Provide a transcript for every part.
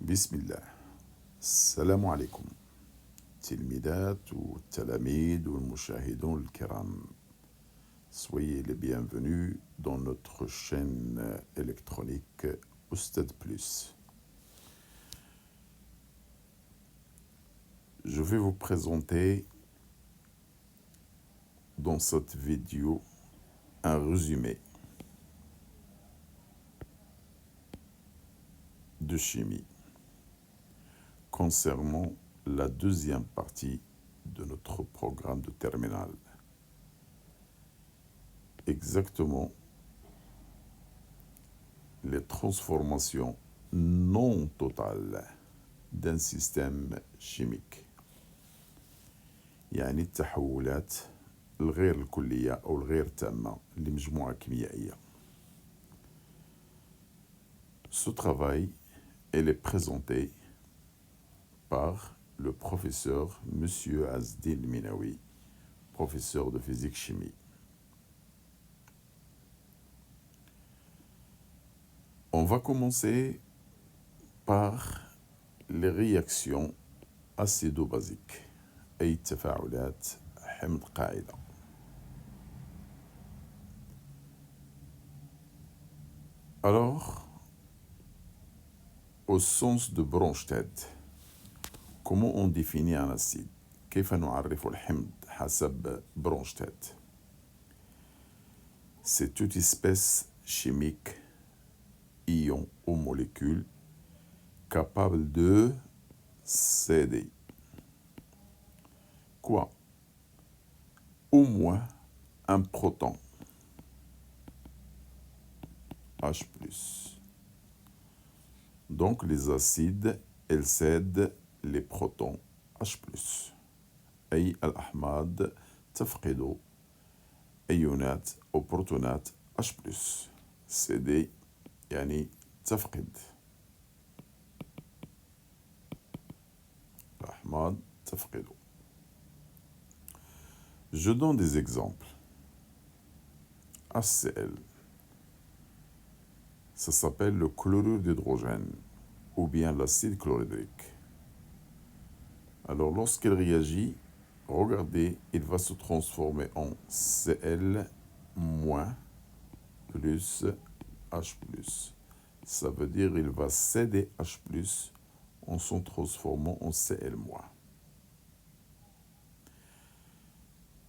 بسم الله. السلام عليكم تلميذات والتلاميذ والمشاهدون الكرام. Soyez les bienvenus dans notre chaîne électronique Oustad Plus. Je vais vous présenter dans cette vidéo un résumé de chimie concernant la deuxième partie de notre programme de terminale. Exactement les transformations non totales d'un système chimique. يعني التحولات الغير الكلية أو الغير تامة لمجموعة كيميائية. Ce travail est présenté par le professeur Monsieur Azdin Minawi, professeur de physique-chimie. On va commencer par les réactions acido-basiques أي التفاعلات حمض قاعدة. Alors, au sens de Bronsted, comment on définit un acide؟ كيف نعرف الحمض حسب برونشتاد؟ C'est toute espèce chimique, ion ou molécule capable de céder quoi? Au moins un proton H+. Donc les acides, elles cèdent les protons H+. أي الأحماض تفقد أيونات أو بروتونات H+. CD يعني تفقد. الأحماض تفقد. Je donne des exemples. HCl, ça s'appelle le chlorure d'hydrogène ou bien l'acide chlorhydrique. Alors lorsqu'il réagit, regardez, il va se transformer en Cl- plus H+. Ça veut dire qu'il va céder H+, en se transformant en Cl-.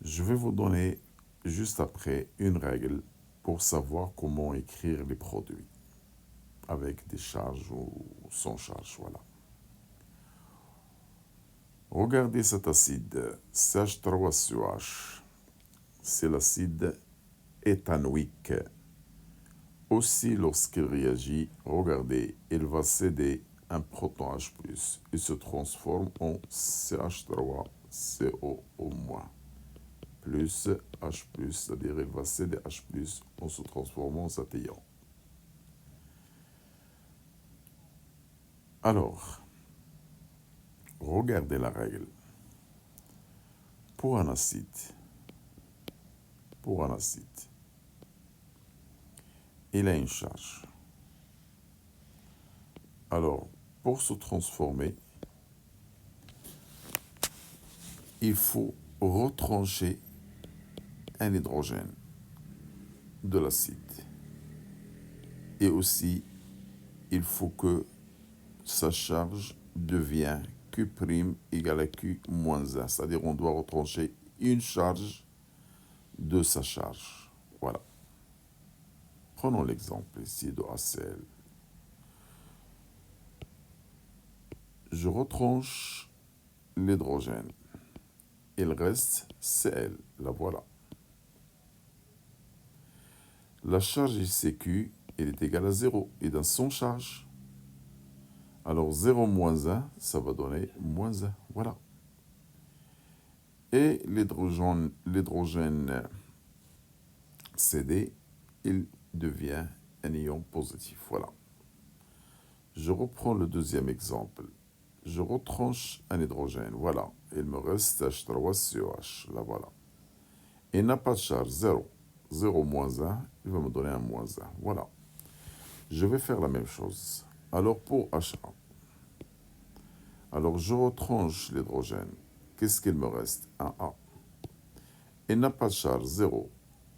Je vais vous donner juste après une règle pour savoir comment écrire les produits avec des charges ou sans charge. Voilà. Regardez cet acide CH3COH, c'est l'acide éthanoïque. Aussi, lorsqu'il réagit, regardez, il va céder un proton H+, il se transforme en CH3COO-, plus H+, c'est-à-dire il va céder H+, en se transformant en cet ion. Alors, regardez la règle. Pour un acide, il a une charge. Alors, pour se transformer, il faut retrancher un hydrogène de l'acide. Et aussi, il faut que sa charge devienne Q' égale à Q moins 1. C'est-à-dire on doit retrancher une charge de sa charge. Voilà. Prenons l'exemple ici de HCl. Je retranche l'hydrogène. Il reste Cl. La voilà. La charge ici Q, elle est égale à 0. Et dans son charge, alors 0 moins 1, ça va donner moins 1. Voilà. Et l'hydrogène Cd, il devient un ion positif. Voilà. Je reprends le deuxième exemple. Je retranche un hydrogène. Voilà. Il me reste H3COH. Là, voilà. Il n'a pas de charge. 0. 0 moins 1, il va me donner un moins 1. Voilà. Je vais faire la même chose. Alors pour H1, Alors, je retranche l'hydrogène. Qu'est-ce qu'il me reste? Un A. Il n'a pas de charge, 0.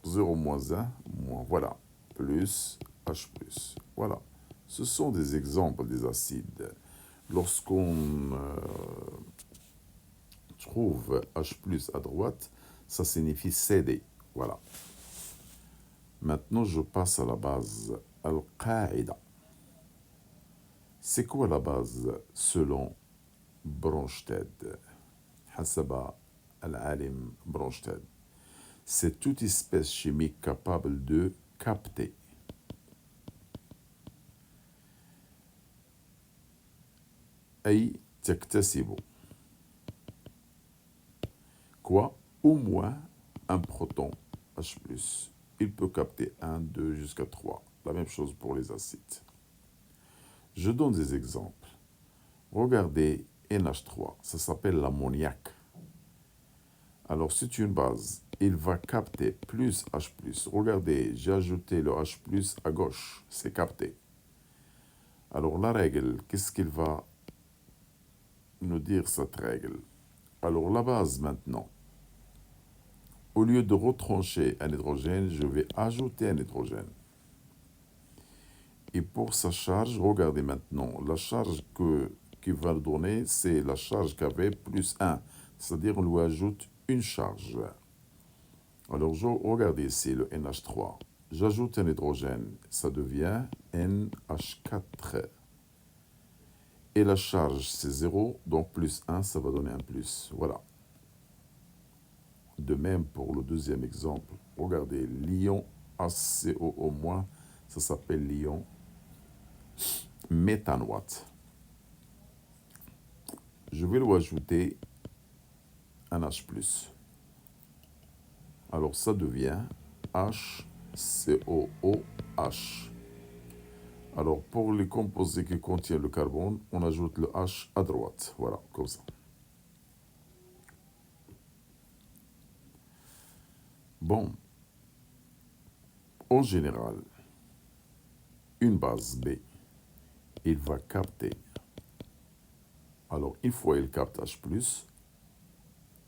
0 moins 1, moins, voilà. Plus H+. Voilà. Ce sont des exemples des acides. Lorsqu'on trouve H+ à droite, ça signifie CD. Voilà. Maintenant, je passe à la base. Al-Qaïda. C'est quoi la base selon Bronsted? Hasaba al-Alim Bronsted. C'est toute espèce chimique capable de capter. أي تكتسب quoi? Au moins un proton H+. Il peut capter 1, 2 jusqu'à 3. La même chose pour les acides. Je donne des exemples. Regardez NH3, ça s'appelle l'ammoniac. Alors c'est une base. Il va capter plus H+. Regardez, j'ai ajouté le H+, à gauche. C'est capté. Alors la règle, qu'est-ce qu'il va nous dire cette règle? Alors la base maintenant. Au lieu de retrancher un hydrogène, je vais ajouter un hydrogène. Et pour sa charge, regardez maintenant, la charge qu'il va donner, c'est la charge qu'avait plus 1. C'est-à-dire on lui ajoute une charge. Alors regardez ici le NH3. J'ajoute un hydrogène, ça devient NH4. Et la charge c'est 0, donc plus 1, ça va donner un plus. Voilà. De même pour le deuxième exemple. Regardez, l'ion HCOO-, ça s'appelle l'ion méthanoate. Je vais lui ajouter un H+. Alors ça devient HCOOH. Alors pour les composés qui contiennent le carbone, on ajoute le H à droite. Voilà, comme ça. Bon. En général, une base B, il va capter. Alors, une fois il capte H+,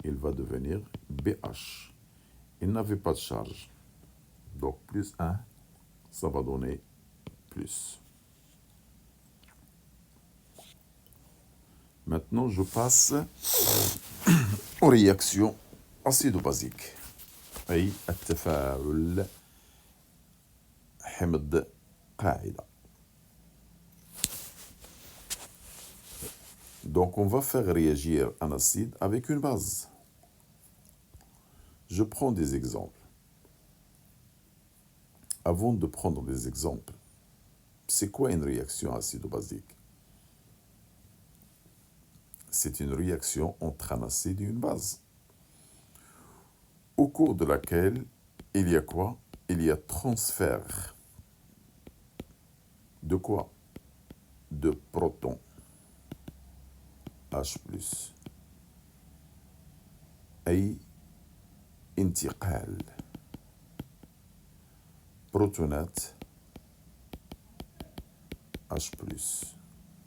il va devenir BH. Il n'avait pas de charge. Donc, plus 1, ça va donner plus. Maintenant, je passe aux réactions acido-basiques. أي التفاعل حمض قاعدة. Donc, on va faire réagir un acide avec une base. Je prends des exemples. Avant de prendre des exemples, c'est quoi une réaction acido-basique? C'est une réaction entre un acide et une base, au cours de laquelle il y a quoi? Il y a transfert de quoi? De protons H+. أي انتقال بروتونات H+.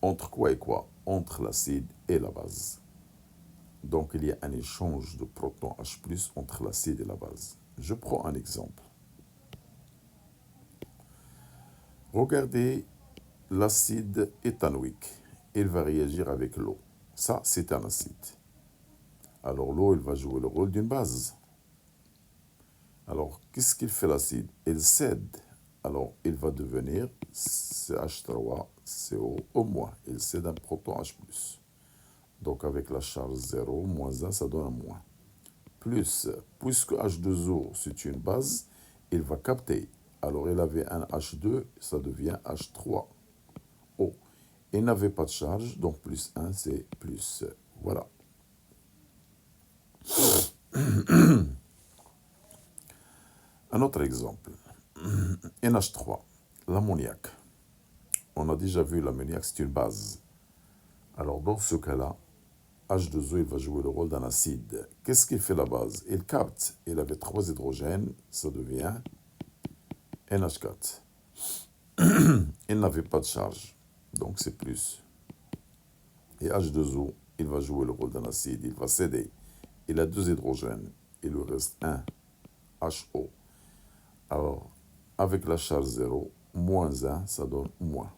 Entre quoi et quoi? Entre l'acide et la base. Donc il y a un échange de protons H+ entre l'acide et la base. Je prends un exemple. Regardez l'acide éthanoïque. Il va réagir avec l'eau. Ça, c'est un acide. Alors l'eau, il va jouer le rôle d'une base. Alors, qu'est-ce qu'il fait l'acide? Il cède. Alors, il va devenir CH3CO-. Il cède un proton H+. Donc, avec la charge 0, moins 1, ça donne un moins. Plus, puisque H2O, c'est une base, il va capter. Alors, il avait un H2, ça devient H3O. Il n'avait pas de charge, donc plus 1, c'est plus. Voilà. Un autre exemple. NH3, l'ammoniac. On a déjà vu l'ammoniac, c'est une base. Alors, dans ce cas-là, H2O, il va jouer le rôle d'un acide. Qu'est-ce qu'il fait la base? Il capte. Il avait 3 hydrogènes, ça devient NH4. Il n'avait pas de charge, donc c'est plus. Et H2O, il va jouer le rôle d'un acide, il va céder. Il a 2 hydrogènes, il lui reste un HO. Alors, avec la charge 0, moins 1, ça donne moins.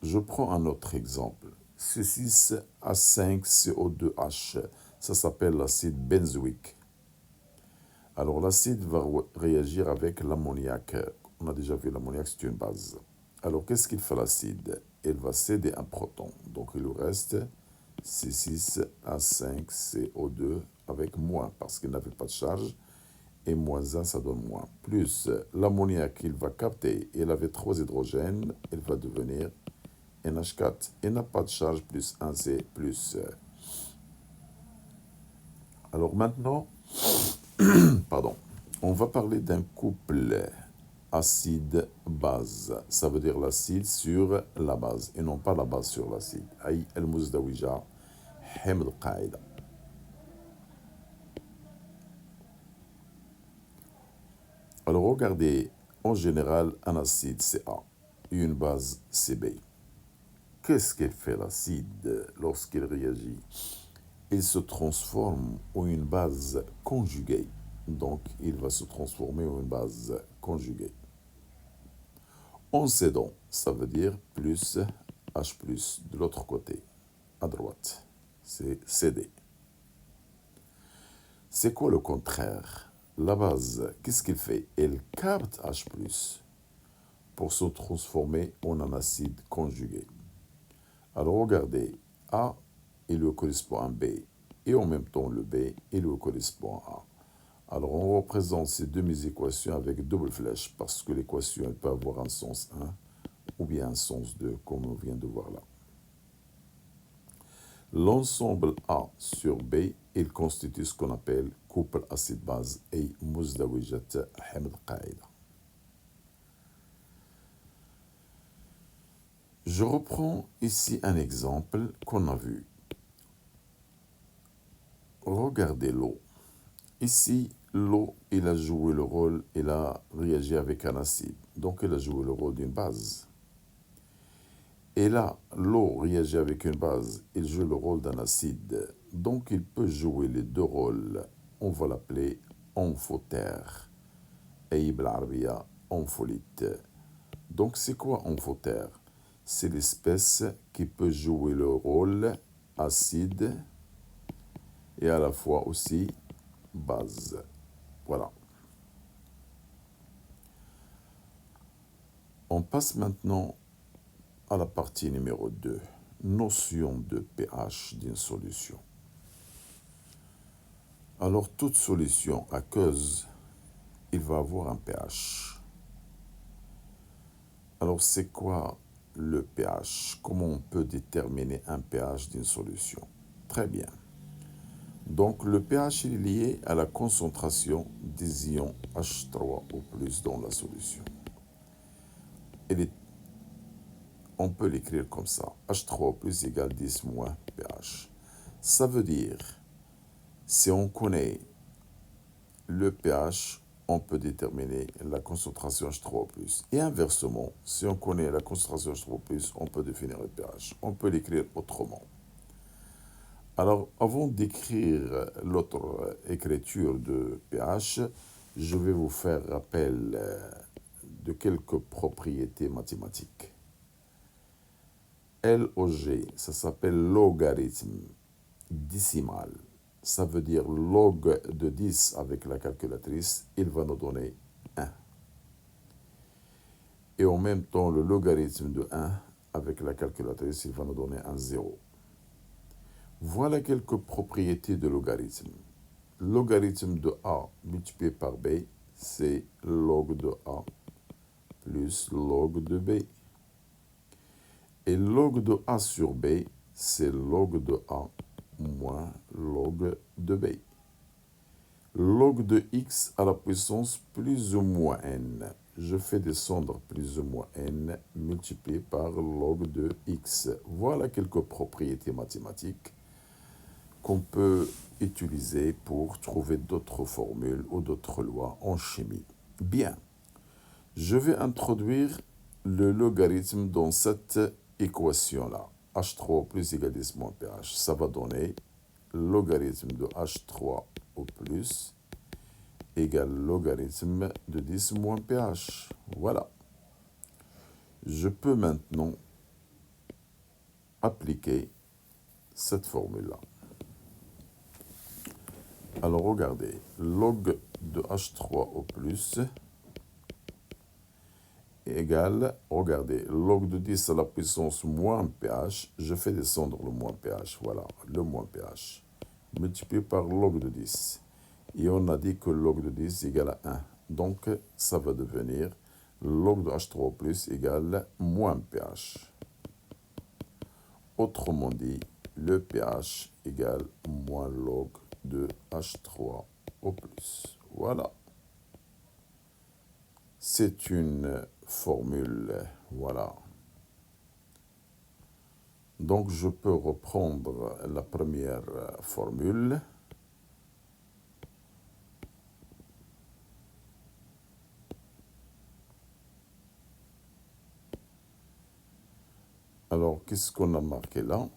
Je prends un autre exemple. C6H5CO2H, ça s'appelle l'acide benzoïque. Alors l'acide va réagir avec l'ammoniac. On a déjà vu l'ammoniac, c'est une base. Alors qu'est-ce qu'il fait l'acide? Il va céder un proton. Donc il lui reste C6H5CO2 avec moins parce qu'il n'avait pas de charge. Et moins 1, ça donne moins. Plus l'ammoniac qu'il va capter, il avait 3 hydrogènes, il va devenir NH4. Il n'a pas de charge, plus 1, c'est plus. Alors maintenant, pardon, on va parler d'un couple acide-base. Ça veut dire l'acide sur la base et non pas la base sur l'acide. Aïe, el-Muzdawija, Hamd Qaïda. Alors regardez, en général, un acide c'est A et une base c'est B. Qu'est-ce qu'elle fait l'acide lorsqu'il réagit? Il se transforme en une base conjuguée. Donc, il va se transformer en une base conjuguée. En cédant, ça veut dire plus H+, de l'autre côté, à droite. C'est cédé. C'est quoi le contraire? La base, qu'est-ce qu'il fait? Elle capte H+, pour se transformer en un acide conjugué. Alors regardez, A, il lui correspond à un B, et en même temps le B, il lui correspond à A. Alors on représente ces deux équations avec double flèche, parce que l'équation elle peut avoir un sens 1 ou bien un sens 2, comme on vient de voir là. L'ensemble A sur B, il constitue ce qu'on appelle couple acide-base et Muzdawijat Hamd Qaïda. Je reprends ici un exemple qu'on a vu. Regardez l'eau. Ici, l'eau, il a joué le rôle, il a réagi avec un acide. Donc, il a joué le rôle d'une base. Et là, l'eau réagit avec une base, il joue le rôle d'un acide. Donc, il peut jouer les deux rôles. On va l'appeler amphotère. Et بالعربية ampholyte. Donc, c'est quoi amphotère? C'est l'espèce qui peut jouer le rôle acide et à la fois aussi base. Voilà. On passe maintenant à la partie numéro 2, notion de pH d'une solution. Alors, toute solution aqueuse, il va avoir un pH. Alors, c'est quoi le pH? Comment on peut déterminer un pH d'une solution? Très bien. Donc, le pH est lié à la concentration des ions H3 ou plus dans la solution. On peut l'écrire comme ça. H3 plus égale 10 moins pH. Ça veut dire, si on connaît le pH, on peut déterminer la concentration H3 plus. Et inversement, si on connaît la concentration H3 plus, on peut définir le pH. On peut l'écrire autrement. Alors, avant d'écrire l'autre écriture de pH, je vais vous faire rappel de quelques propriétés mathématiques. LOG, ça s'appelle logarithme décimal. Ça veut dire log de 10 avec la calculatrice, il va nous donner 1. Et en même temps, le logarithme de 1 avec la calculatrice, il va nous donner un 0. Voilà quelques propriétés de logarithme. Logarithme de A multiplié par B, c'est log de A plus log de B. Et log de A sur B, c'est log de A moins log de B. Log de x à la puissance plus ou moins n. Je fais descendre plus ou moins n multiplié par log de x. Voilà quelques propriétés mathématiques qu'on peut utiliser pour trouver d'autres formules ou d'autres lois en chimie. Bien, je vais introduire le logarithme dans cette équation-là. H3 plus égale 10 moins pH. Ça va donner logarithme de H3 au plus égale logarithme de 10 moins pH. Voilà. Je peux maintenant appliquer cette formule-là. Alors regardez, log de H3 au plus égale, regardez, log de 10 à la puissance moins pH, je fais descendre le moins pH, voilà, le moins pH, multiplié par log de 10. Et on a dit que log de 10 égale à 1. Donc, ça va devenir log de H3 plus égale moins pH. Autrement dit, le pH égale moins log de H3 au plus. Voilà. C'est une formule, voilà. Donc, je peux reprendre la première formule. Alors, qu'est-ce qu'on a marqué là?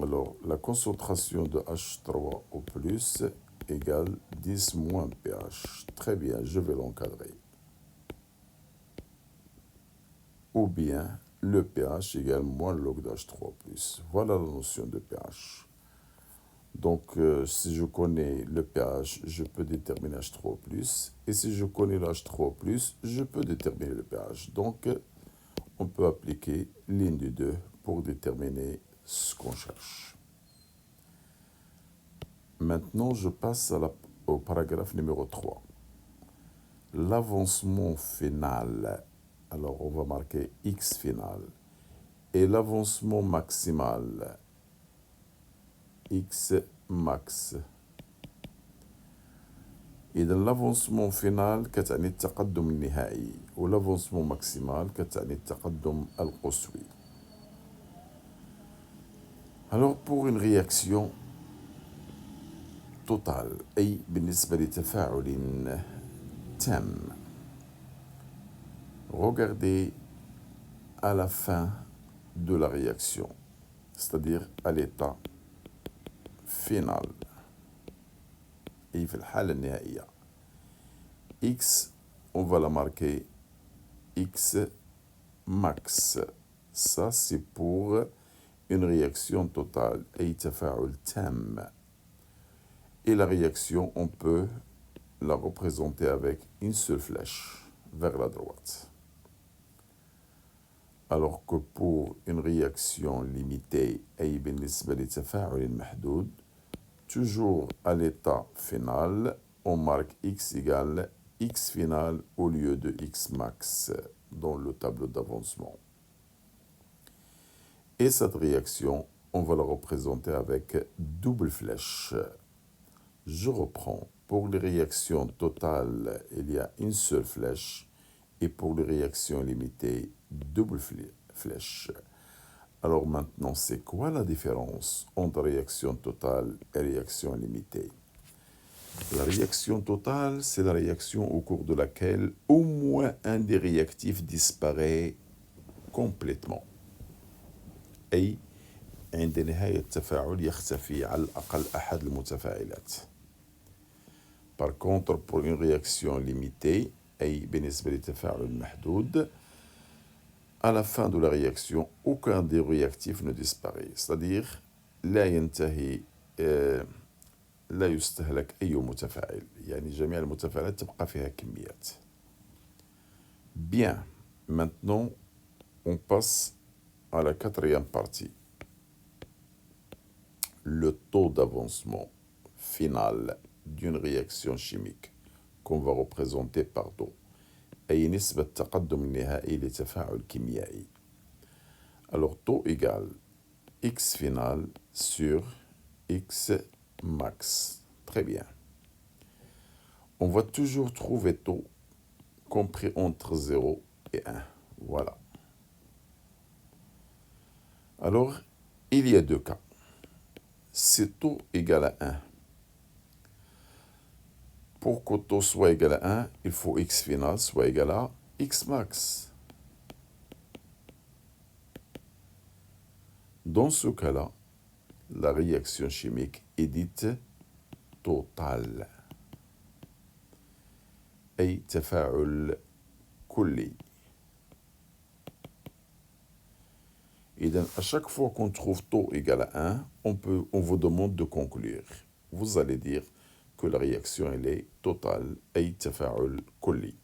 Alors, la concentration de H3 au plus égale 10 moins pH. Très bien, je vais l'encadrer. Ou bien, le pH égale moins log de H3 plus. Voilà la notion de pH. Donc, si je connais le pH, je peux déterminer H3 plus. Et si je connais le H3 plus, je peux déterminer le pH. Donc, on peut appliquer l'une des deux pour déterminer ce qu'on cherche. Maintenant, je passe au paragraphe numéro 3. L'avancement final, alors on va marquer X final, et l'avancement maximal, X max. إذا l'avancement final كتعني التقدم النهائي والavancement maximal كتعني التقدم القصوي. Alors pour une réaction totale أي بالنسبة لتفاعل تام, regardez à la fin de la réaction, c'est-à-dire à l'état final. Et في الحالة النهائية X, on va la marquer X max. Ça, c'est pour une réaction totale, أي تفاعل تام. Et la réaction, on peut la représenter avec une seule flèche vers la droite. Alors que pour une réaction limitée, أي بالنسبة لتفاعل محدود, toujours à l'état final, on marque X égale X final au lieu de X max dans le tableau d'avancement. Et cette réaction, on va la représenter avec double flèche. Je reprends. Pour les réactions totales, il y a une seule flèche. Et pour les réactions limitées, double flèche. Alors maintenant, c'est quoi la différence entre réaction totale et réaction limitée? La réaction totale, c'est la réaction au cours de laquelle au moins un des réactifs disparaît complètement. أي عند نهاية التفاعل يختفي على الأقل أحد المتفاعلات. Par contre, pour une réaction limitée, أي بالنسبة لتفاعل محدود, à la fin de la réaction, aucun des réactifs ne disparaît. C'est-à-dire, لا ينتهي لا يستهلك أي متفاعل. يعني جميع المتفاعلات تبقى فيها كميات. Bien. Maintenant, on passe à la quatrième partie. Le taux d'avancement final d'une réaction chimique qu'on va représenter par taux. أي نسبة التقدم النهائي لتفاعل كيميائي. Alors, taux égale X final sur X max. Très bien. On va toujours trouver taux compris entre 0 et 1. Voilà. Alors, il y a deux cas. Si taux égale à 1, pour que taux soit égal à 1, il faut X final soit égal à X max. Dans ce cas-là, la réaction chimique est dite totale. أي تفاعل كلي. Et donc, à chaque fois qu'on trouve taux égal à 1, on vous demande de conclure. Vous allez dire que la réaction elle est totale, أي تفاعل كلي.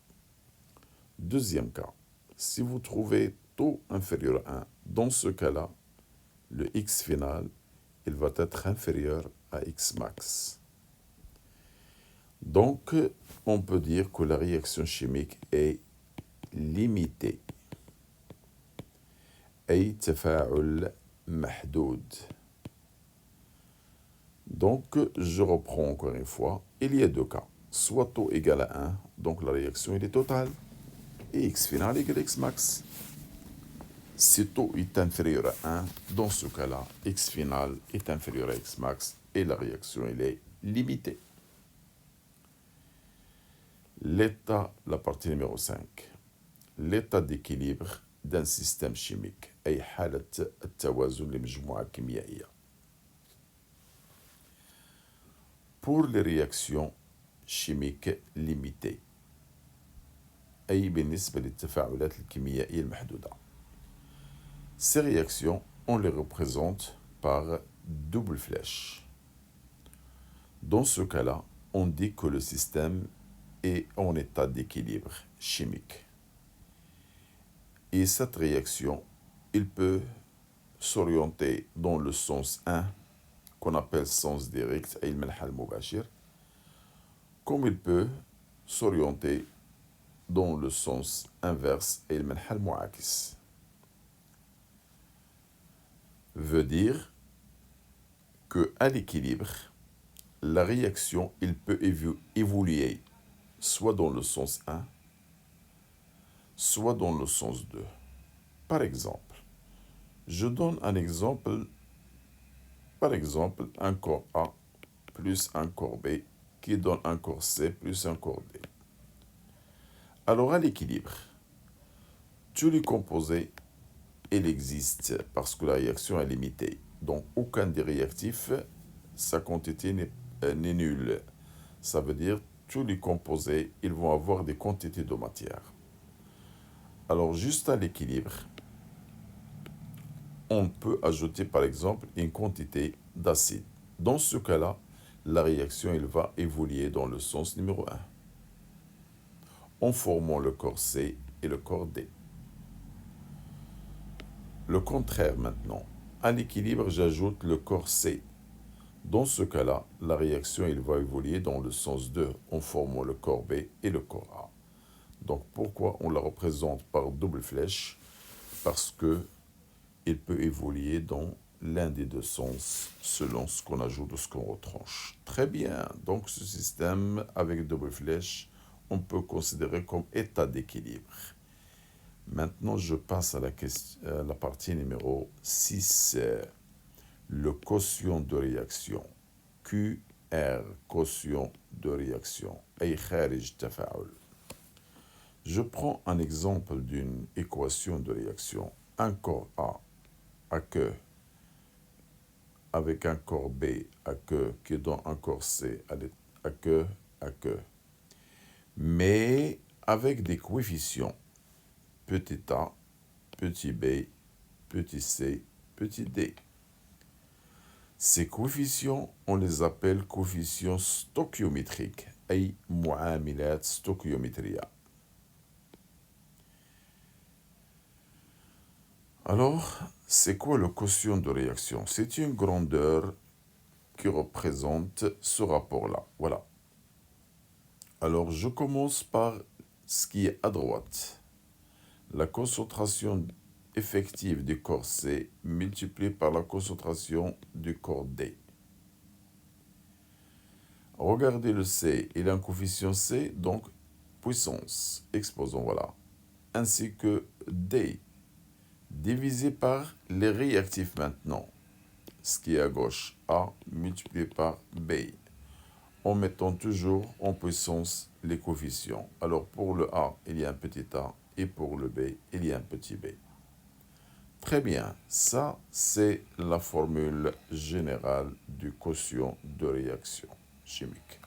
Deuxième cas, si vous trouvez taux inférieur à 1, dans ce cas-là, le X final, il va être inférieur à X max. Donc, on peut dire que la réaction chimique est limitée. أي تفاعل محدود. Donc, je reprends encore une fois. Il y a deux cas. Soit taux égal à 1, donc la réaction est totale, et X final égale X max. Si taux est inférieur à 1, dans ce cas-là, X final est inférieur à X max, et la réaction elle est limitée. L'état, la partie numéro 5. L'état d'équilibre d'un système chimique. أي حالة التوازن لمجموعة كيميائية. Pour les réactions chimiques limitées. أي بالنسبة للتفاعلات الكيميائية المحدودة. Ces réactions, on les représente par double flèche. Dans ce cas-là, on dit que le système est en état d'équilibre chimique. Et cette réaction, il peut s'orienter dans le sens 1, qu'on appelle sens direct, comme il peut s'orienter dans le sens inverse, veut dire qu'à l'équilibre, la réaction, il peut évoluer soit dans le sens 1, soit dans le sens 2. Par exemple, je donne un exemple, par exemple, un corps A plus un corps B qui donne un corps C plus un corps D. Alors à l'équilibre, tous les composés, il existe parce que la réaction est limitée. Donc aucun des réactifs, sa quantité n'est nulle. Ça veut dire tous les composés, ils vont avoir des quantités de matière. Alors juste à l'équilibre, on peut ajouter par exemple une quantité d'acide. Dans ce cas-là, la réaction elle va évoluer dans le sens numéro 1, en formant le corps C et le corps D. Le contraire maintenant, à l'équilibre, j'ajoute le corps C. Dans ce cas-là, la réaction elle va évoluer dans le sens 2, en formant le corps B et le corps A. Donc pourquoi on la représente par double flèche? Parce que il peut évoluer dans l'un des deux sens selon ce qu'on ajoute ou ce qu'on retranche. Très bien, donc ce système avec double flèche, on peut considérer comme état d'équilibre. Maintenant, je passe à la partie numéro 6, le quotient de réaction. QR, quotient de réaction. أي خارج تفاعل. Je prends un exemple d'une équation de réaction. Un corps A à queue avec un corps B à queue qui donne un corps C à queue. Mais avec des coefficients petit a, petit b, petit c, petit d. Ces coefficients, on les appelle coefficients stoichiométriques, أي معاملات ستوكيومترية. Alors, c'est quoi le quotient de réaction? C'est une grandeur qui représente ce rapport-là. Voilà. Alors, je commence par ce qui est à droite. La concentration effective du corps C multipliée par la concentration du corps D. Regardez le C, il a un coefficient C, donc puissance, exposant, voilà. Ainsi que D, divisé par les réactifs maintenant, ce qui est à gauche, A multiplié par B, en mettant toujours en puissance les coefficients. Alors pour le A, il y a un petit a, et pour le B, il y a un petit b. Très bien, ça c'est la formule générale du quotient de réaction chimique.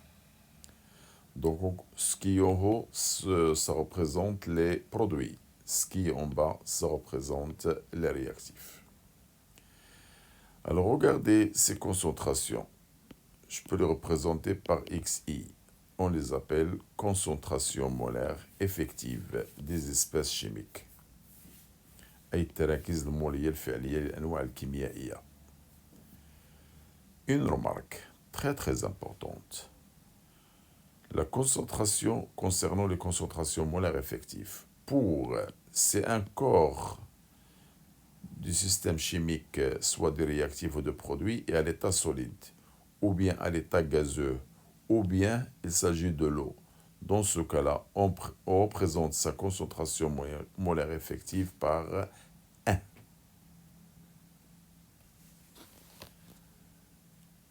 Donc ce qui est en haut, ça représente les produits. Ce qui est en bas, ça représente les réactifs. Alors regardez ces concentrations. Je peux les représenter par XI. On les appelle concentrations molaires effectives des espèces chimiques. أي التراكيز المولية الفعلية للأنواع الكيميائية. Une remarque très très importante. La concentration concernant les concentrations molaires effectives. C'est un corps du système chimique, soit des réactifs ou de produits, et à l'état solide, ou bien à l'état gazeux, ou bien il s'agit de l'eau. Dans ce cas-là, on représente sa concentration molaire effective par 1.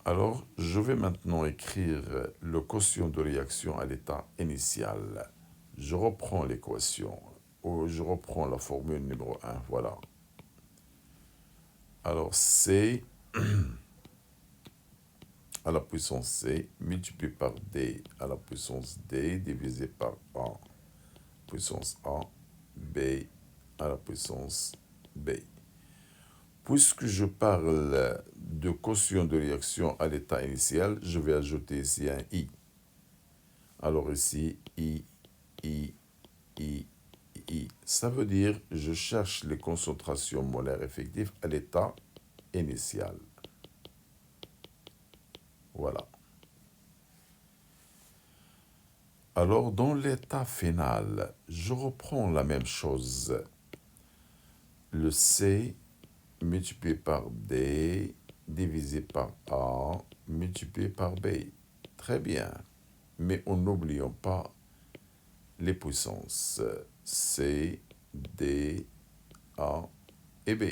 Alors, je vais maintenant écrire le quotient de réaction à l'état initial. Je reprends l'équation, ou je reprends la formule numéro 1, voilà. Alors, C à la puissance C multiplié par D à la puissance D divisé par A puissance A, B à la puissance B. Puisque je parle de quotient de réaction à l'état initial, je vais ajouter ici un I. Alors ici, I. Ça veut dire je cherche les concentrations molaires effectives à l'état initial. Voilà. Alors, dans l'état final, je reprends la même chose. Le C multiplié par D divisé par A multiplié par B. Très bien. Mais en n'oublions pas les puissances C, D, A et B.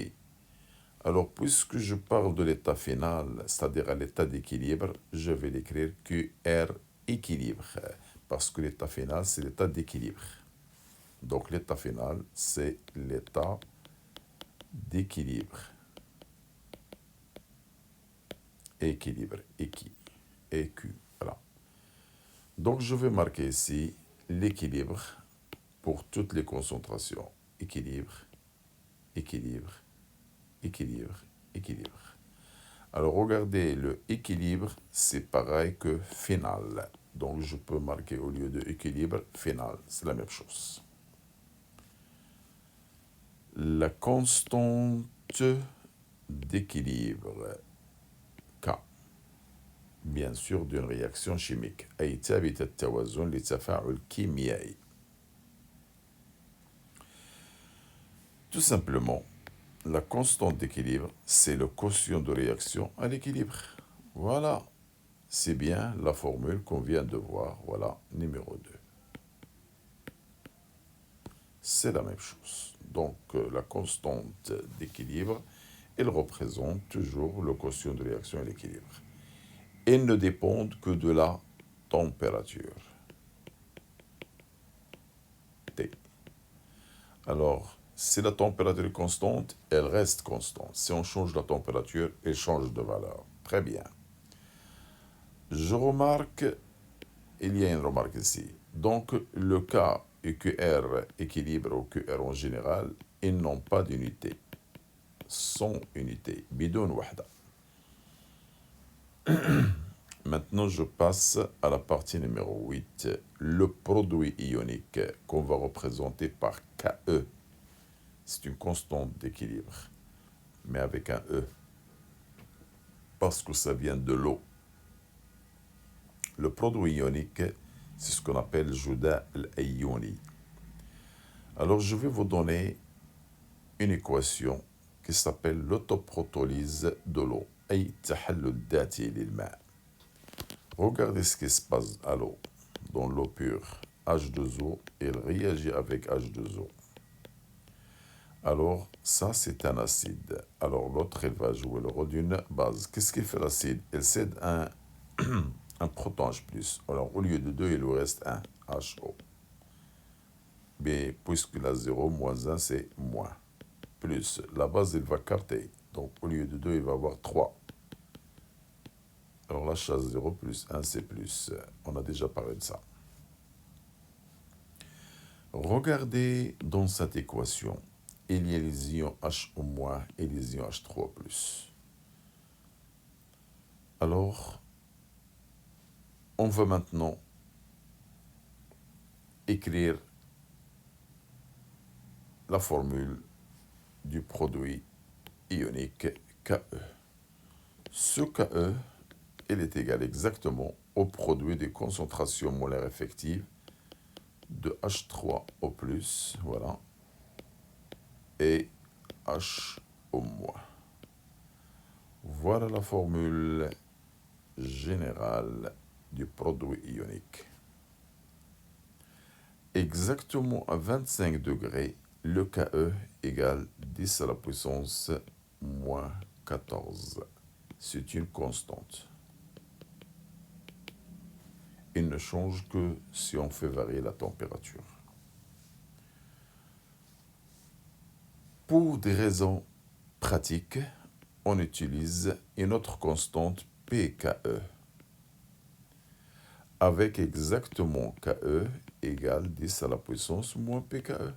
Alors, puisque je parle de l'état final, c'est-à-dire à l'état d'équilibre, je vais l'écrire QR équilibre, parce que l'état final, c'est l'état d'équilibre. Donc, l'état final, c'est l'état d'équilibre. Équilibre, EQ, voilà. Donc, je vais marquer ici l'équilibre pour toutes les concentrations. Équilibre, équilibre, équilibre, équilibre. Alors, regardez, le équilibre, c'est pareil que final. Donc, je peux marquer au lieu de équilibre, final. C'est la même chose. La constante d'équilibre, K, bien sûr, d'une réaction chimique. أي ثابت التوازن لتفاعل كيميائي. Tout simplement, la constante d'équilibre, c'est le quotient de réaction à l'équilibre. Voilà, c'est bien la formule qu'on vient de voir. Voilà, numéro 2. C'est la même chose. Donc, la constante d'équilibre, elle représente toujours le quotient de réaction à l'équilibre. Elles ne dépendent que de la température. T. Alors, si la température est constante, elle reste constante. Si on change la température, elle change de valeur. Très bien. Je remarque, il y a une remarque ici. Donc, le cas EQR équilibre ou QR en général, ils n'ont pas d'unité. Sans unité. Bidoun wahda. Maintenant, je passe à la partie numéro 8, le produit ionique qu'on va représenter par KE. C'est une constante d'équilibre, mais avec un E, parce que ça vient de l'eau. Le produit ionique, c'est ce qu'on appelle Juda al-Ayoni. Alors, je vais vous donner une équation qui s'appelle l'autoprotolyse de l'eau. أي تحلل ذاتي للماء. Regardez ce qui se passe à l'eau. Dans l'eau pure, H2O, il réagit avec H2O. Alors, ça, c'est un acide. Alors, l'autre, elle va jouer le rôle d'une base. Qu'est-ce qu'il fait l'acide? Elle cède un proton H+. Alors, au lieu de 2, il lui reste 1, HO. Mais puisqu'il a 0, moins 1, c'est moins. plus. La base, elle va carter. Donc, au lieu de 2, il va avoir 3. Alors, la chasse 0 plus 1, c'est plus. On a déjà parlé de ça. Regardez dans cette équation. Il y a les ions H au moins et les ions H3 plus. Alors, on va maintenant écrire la formule du produit ionique Ke. Ce Ke, il est égal exactement au produit des concentrations molaires effectives de H3O+, voilà, et H au moins. Voilà la formule générale du produit ionique. Exactement à 25 degrés, le Ke égale 10 à la puissance moins 14. C'est une constante. Il ne change que si on fait varier la température. Pour des raisons pratiques, on utilise une autre constante pKe, avec exactement Ke égale 10 à la puissance moins pKe.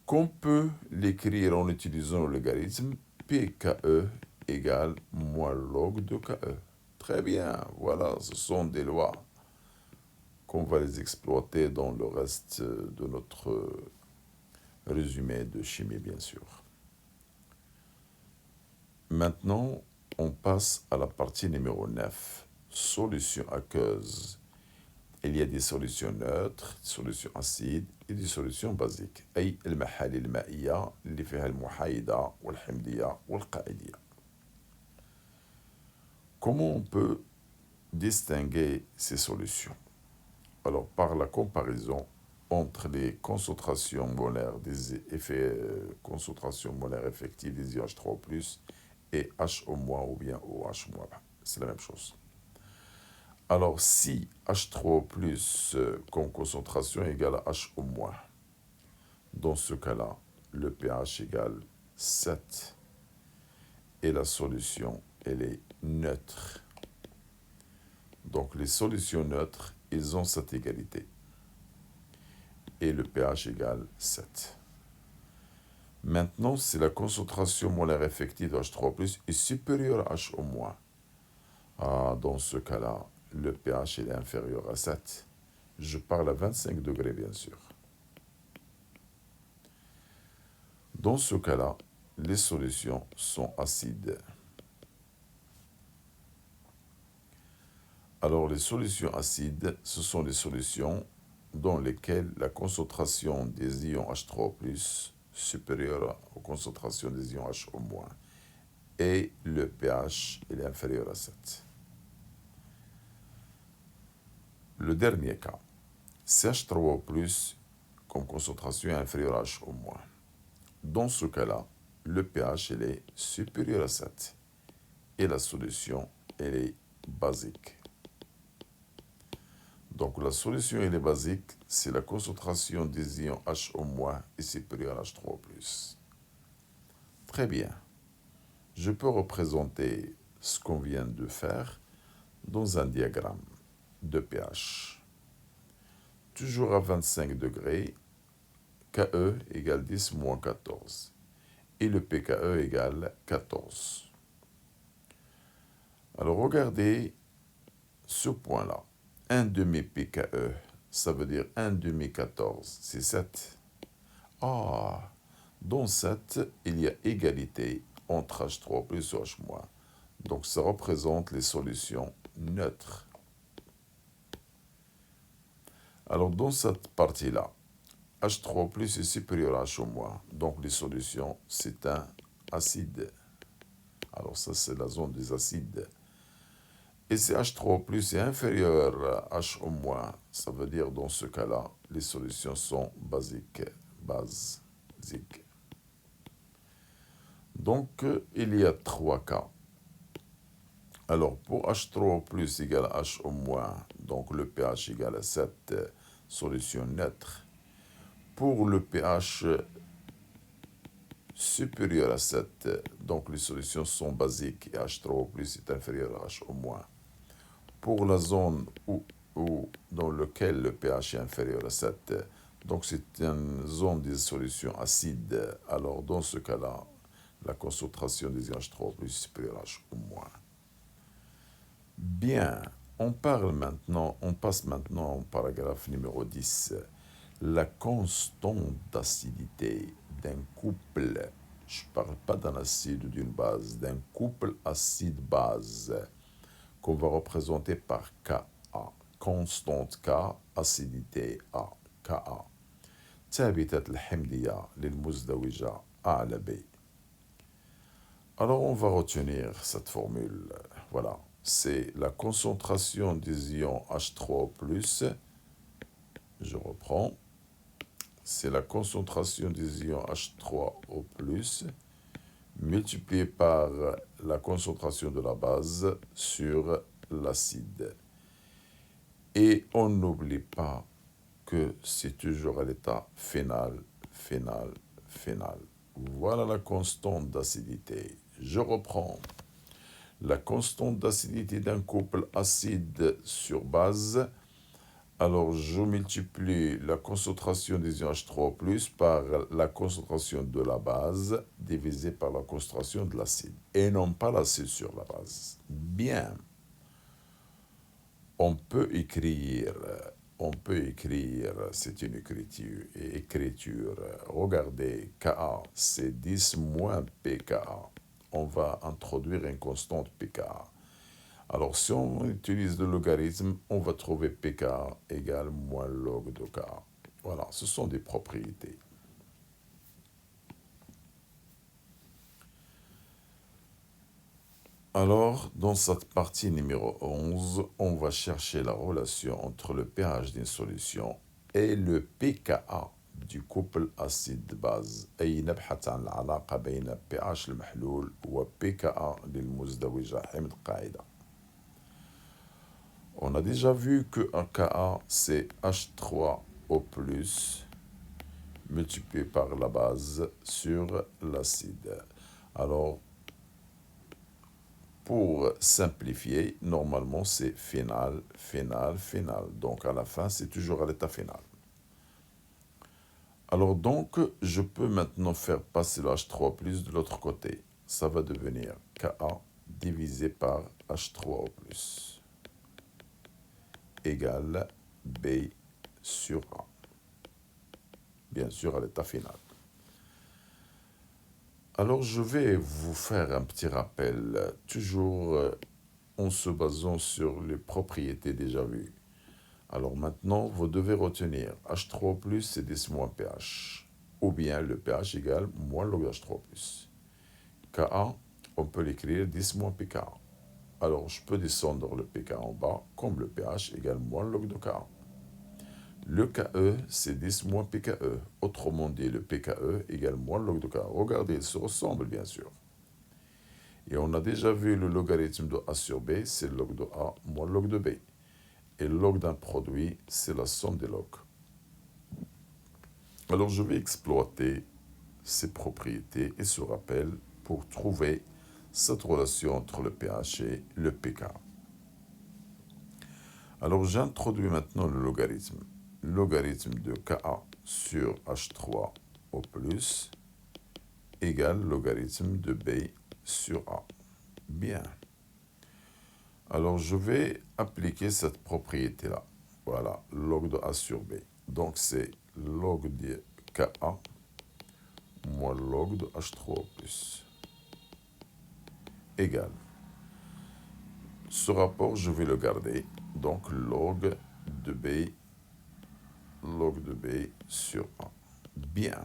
Qu'on peut l'écrire en utilisant le logarithme pKe égale moins log de Ke. Très bien, voilà, ce sont des lois qu'on va les exploiter dans le reste de notre résumé de chimie, bien sûr. Maintenant, on passe à la partie numéro 9, solution aqueuse. Il y a des solutions neutres, des solutions acides et des solutions basiques. أي المحالي المائية اللي فيها المحايدة والحمضية والقاعدية. Comment on peut distinguer ces solutions? Alors, par la comparaison entre les concentrations molaires des effets, concentrations molaires effectives des ions H3+, et H au moins ou bien OH moins, c'est la même chose. Alors, si H3+, comme concentration égale à H au moins, dans ce cas-là, le pH égale 7 et la solution, elle est neutre. Donc, les solutions neutres, ils ont cette égalité. Et le pH égale 7. Maintenant, si la concentration molaire effective de H3+, est supérieure à H au moins, dans ce cas-là, le pH est inférieur à 7. Je parle à 25 degrés, bien sûr. Dans ce cas-là, les solutions sont acides. Alors, les solutions acides, ce sont les solutions dans lesquelles la concentration des ions H3+, supérieure aux concentrations des ions H au moins, et le pH est inférieur à 7. Le dernier cas, CH3O+, comme concentration est inférieure à H au moins. Dans ce cas-là, le pH elle est supérieur à 7 et la solution elle est basique. Donc la solution elle est basique si la concentration des ions H au moins est supérieure à H3+. Très bien. Je peux représenter ce qu'on vient de faire dans un diagramme de pH. Toujours à 25 degrés, Ke égale 10 moins 14 et le pKe égale 14. Alors regardez ce point-là. 1 demi pKe, ça veut dire 1 demi 14, c'est 7. Dans 7, il y a égalité entre H3 plus et H-. Donc ça représente les solutions neutres. Alors dans cette partie-là, H3 plus est supérieur à H au moins. Donc les solutions, c'est un acide. Alors ça, c'est la zone des acides. Et si H3 plus est inférieur à H au moins, ça veut dire dans ce cas-là, les solutions sont basiques. Donc, il y a 3 cas. Alors, pour H3 plus égale à H au moins, donc le pH égale à 7, solution neutre. Pour le pH supérieur à 7, donc les solutions sont basiques et H3O plus est inférieur à H au moins. Pour la zone dans laquelle le pH est inférieur à 7, donc c'est une zone des solutions acides, alors dans ce cas-là, la concentration des H3O plus est supérieure à H au moins. Bien, on passe maintenant au paragraphe numéro 10. La constante d'acidité d'un couple, je ne parle pas d'un acide ou d'une base, d'un couple acide-base qu'on va représenter par Ka. Constante K, acidité A, Ka. ثابتة الحمضية للمزدوجة A à la B. Alors on va retenir cette formule. Voilà, c'est la concentration des ions H3O+, je reprends, c'est la concentration des ions H3O+, multipliée par la concentration de la base sur l'acide. Et on n'oublie pas que c'est toujours à l'état phénal, phénal, phénal. Voilà la constante d'acidité. Je reprends. La constante d'acidité d'un couple acide sur base, alors je multiplie la concentration des ions H3O+, par la concentration de la base divisée par la concentration de l'acide, et non pas l'acide sur la base. Bien. On peut écrire, c'est une écriture. Regardez, Ka, c'est 10 moins pKa. On va introduire une constante pKa. Alors, si on utilise le logarithme, on va trouver pKa égale moins log de Ka. Voilà, ce sont des propriétés. Alors, dans cette partie numéro 11, on va chercher la relation entre le pH d'une solution et le pKa du couple acide-base. أي نبحث عن العلاقة بين pH المحلول و pKa للمزدوجة حمض قاعدة. On a déjà vu que un Ka, c'est H3O+, multiplié par la base sur l'acide. Alors, pour simplifier, normalement, c'est phénal, phénal, phénal. Donc, à la fin, c'est toujours à l'état phénal. Alors, donc, je peux maintenant faire passer le H3O+, de l'autre côté. Ça va devenir Ka divisé par H3O+, égale B sur A. Bien sûr, à l'état final. Alors, je vais vous faire un petit rappel, toujours en se basant sur les propriétés déjà vues. Alors maintenant, vous devez retenir H3O+, c'est 10 moins pH, ou bien le pH égale moins log H3O+. Ka, on peut l'écrire 10 moins pKa. Alors, je peux descendre le pKa en bas, comme le pH égale moins log de Ka. Le Ke, c'est 10 moins pKe. Autrement dit, le pKe égale moins log de Ka. Regardez, ils se ressemblent, bien sûr. Et on a déjà vu le logarithme de A sur B, c'est log de A moins log de B. Et le log d'un produit, c'est la somme des logs. Alors, je vais exploiter ces propriétés et ce rappel pour trouver cette relation entre le pH et le pK. Alors, j'introduis maintenant le logarithme. Logarithme de Ka sur H3O+, égale logarithme de B sur A. Bien. Alors, je vais appliquer cette propriété-là. Voilà, log de A sur B. Donc, c'est log de Ka moins log de H3O+, égale. Ce rapport, je vais le garder. Donc, log de B sur A. Bien.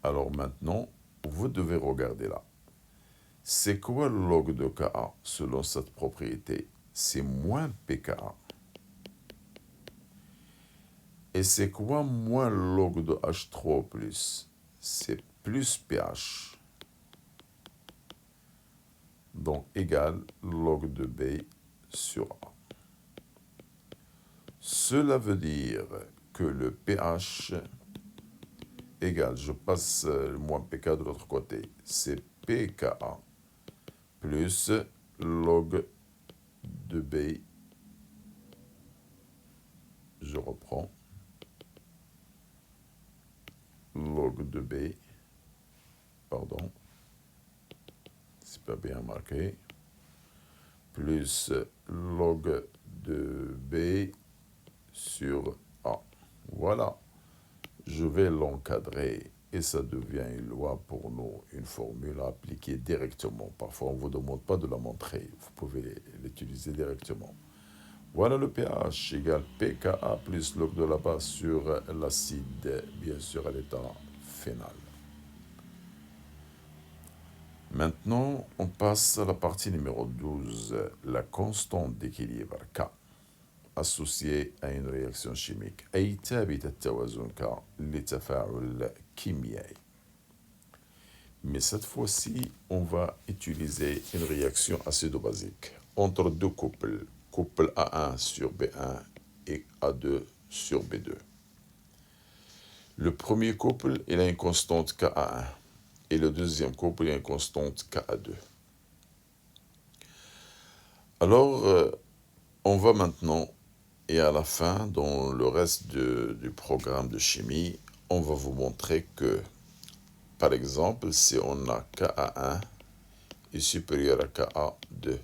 Alors maintenant, vous devez regarder là. C'est quoi le log de Ka selon cette propriété? C'est moins pKa. Et c'est quoi moins log de H3O+? C'est plus pH. Donc, égal log de B sur A. Cela veut dire que le pH égale, je passe le moins pk de l'autre côté, c'est pka plus log de b, je reprends, log de b, pardon, c'est pas bien marqué, plus log de b sur a. Voilà, je vais l'encadrer et ça devient une loi pour nous, une formule à appliquer directement. Parfois, on ne vous demande pas de la montrer, vous pouvez l'utiliser directement. Voilà le pH égale pKa plus log de la base sur l'acide, bien sûr à l'état phénal. Maintenant, on passe à la partie numéro 12, la constante d'équilibre K, associée à une réaction chimique. أي ثابت التوازن K لتفاعل كيميائي. Mais cette fois-ci, on va utiliser une réaction acido-basique entre deux couples, couple A1 sur B1 et A2 sur B2. Le premier couple, il a une constante Ka1 et le deuxième couple, il a une constante Ka2. Alors, on va maintenant, et à la fin, dans le reste du programme de chimie, on va vous montrer que, par exemple, si on a Ka1 est supérieur à Ka2,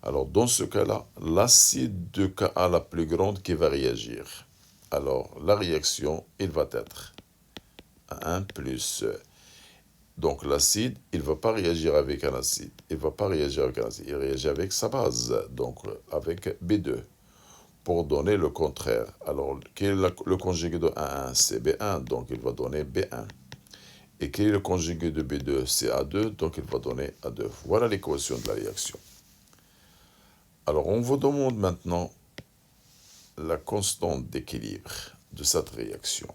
alors dans ce cas-là, l'acide de Ka la plus grande qui va réagir. Alors la réaction, il va être 1 plus. Donc l'acide, il ne va pas réagir avec un acide. Il ne va pas réagir avec un acide. Il réagit avec sa base, donc avec B2, pour donner le contraire. Alors quel est le conjugué de 1,1? C'est B1, donc il va donner B1. Et quel est le conjugué de B2? C'est A2, donc il va donner A2. Voilà l'équation de la réaction. Alors, on vous demande maintenant la constante d'équilibre de cette réaction.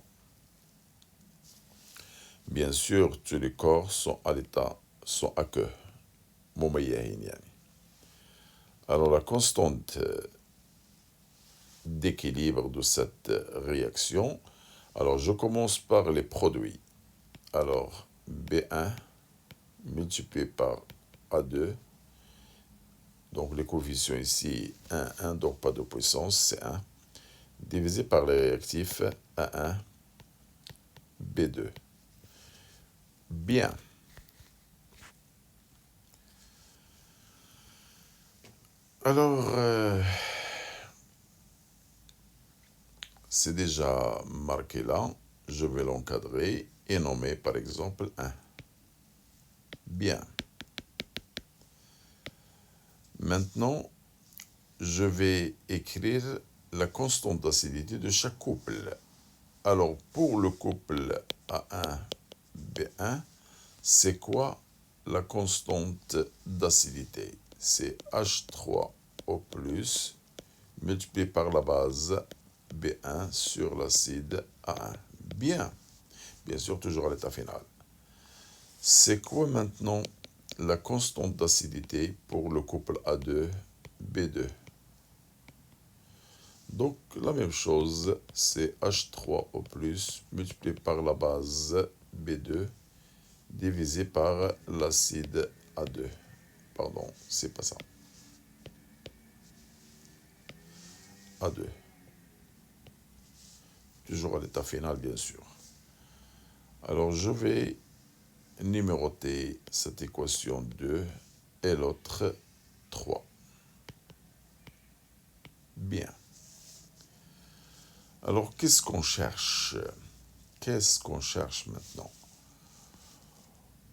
Bien sûr, tous les corps sont à l'état, sont à queue. Alors, la constante d'équilibre de cette réaction, alors je commence par les produits. Alors, B1 multiplié par A2, donc les coefficients ici, 1, 1, donc pas de puissance, c'est 1, divisé par les réactifs A1, B2. Bien. Alors, c'est déjà marqué là. Je vais l'encadrer et nommer par exemple 1. Bien. Maintenant, je vais écrire la constante d'acidité de chaque couple. Alors, pour le couple A1, B1, c'est quoi la constante d'acidité? C'est H3O+, multiplié par la base B1 sur l'acide A1. Bien. Bien sûr, toujours à l'état final. C'est quoi maintenant la constante d'acidité pour le couple A2, B2? Donc, la même chose, c'est H3O+, multiplié par la base B2, divisé par l'acide A2. Pardon, c'est pas ça. A2. Toujours à l'état final, bien sûr. Alors, je vais numéroter cette équation 2 et l'autre 3. Bien. Alors, qu'est-ce qu'on cherche? Qu'est-ce qu'on cherche maintenant?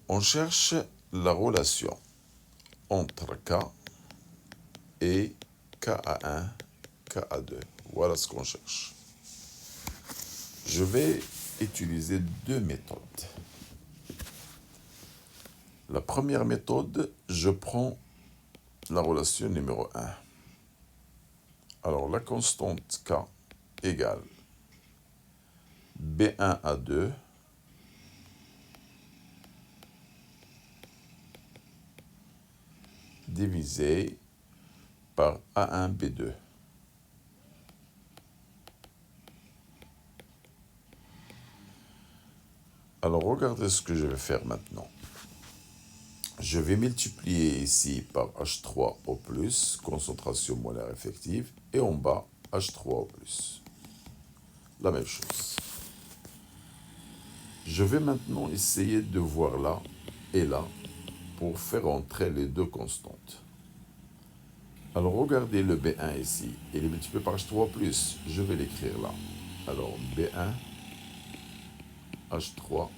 On cherche la relation entre K et Ka1, Ka2. Voilà ce qu'on cherche. Je vais utiliser deux méthodes. La première méthode, je prends la relation numéro 1. Alors, la constante K égale B1A2 divisé par A1B2. regardez ce que je vais faire maintenant. Je vais multiplier ici par H3O+, concentration molaire effective, et en bas, H3O+. La même chose. Je vais maintenant essayer de voir là et là pour faire entrer les deux constantes. Alors regardez le B1 ici, il est multiplié par H3+, je vais l'écrire là. Alors B1, H3O+,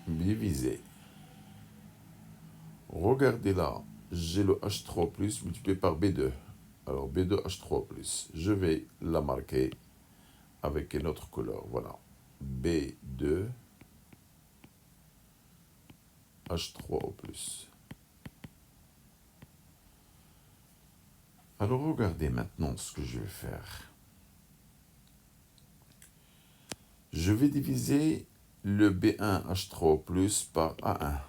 divisé. Regardez là, j'ai le H3+, multiplié par B2. Alors B2, H3+, je vais la marquer avec une autre couleur, voilà. B2, H3O+. Alors regardez maintenant ce que je vais faire. Je vais diviser le B1H3O+ par A1.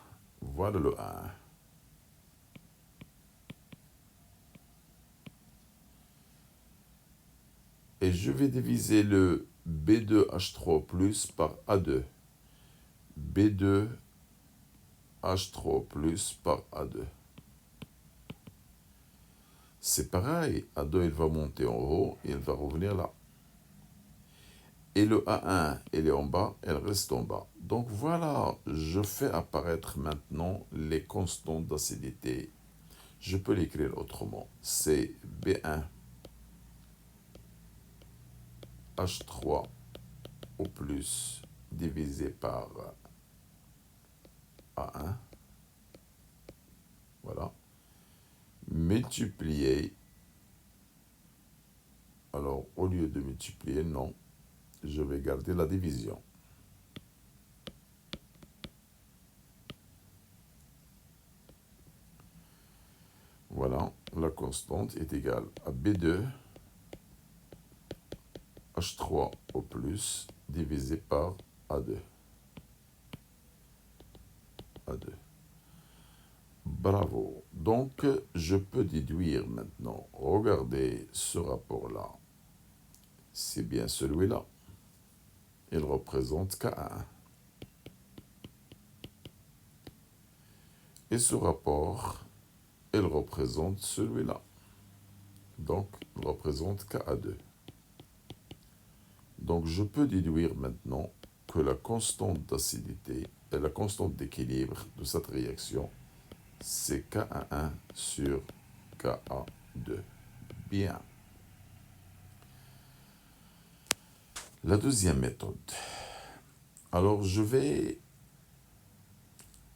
Voilà le A1. Et je vais diviser le B2H3O+ par A2. B2H3O+ par A2. C'est pareil, A2 il va monter en haut et il va revenir là. Et le A1, il est en bas, elle reste en bas. Donc voilà, je fais apparaître maintenant les constantes d'acidité. Je peux l'écrire autrement. C'est B1 H3O+ divisé par A1. Voilà. Multiplié. Alors, au lieu de multiplier, non. Je vais garder la division. Voilà, la constante est égale à B2 H3O+ divisé par A2. A2. Bravo. Donc, je peux déduire maintenant. Regardez ce rapport-là. C'est bien celui-là. Il représente K1. Et ce rapport, il représente celui-là. Donc, il représente Ka2. Donc, je peux déduire maintenant que la constante d'acidité et la constante d'équilibre de cette réaction, c'est Ka1 sur Ka2. Bien. La deuxième méthode. Alors, je vais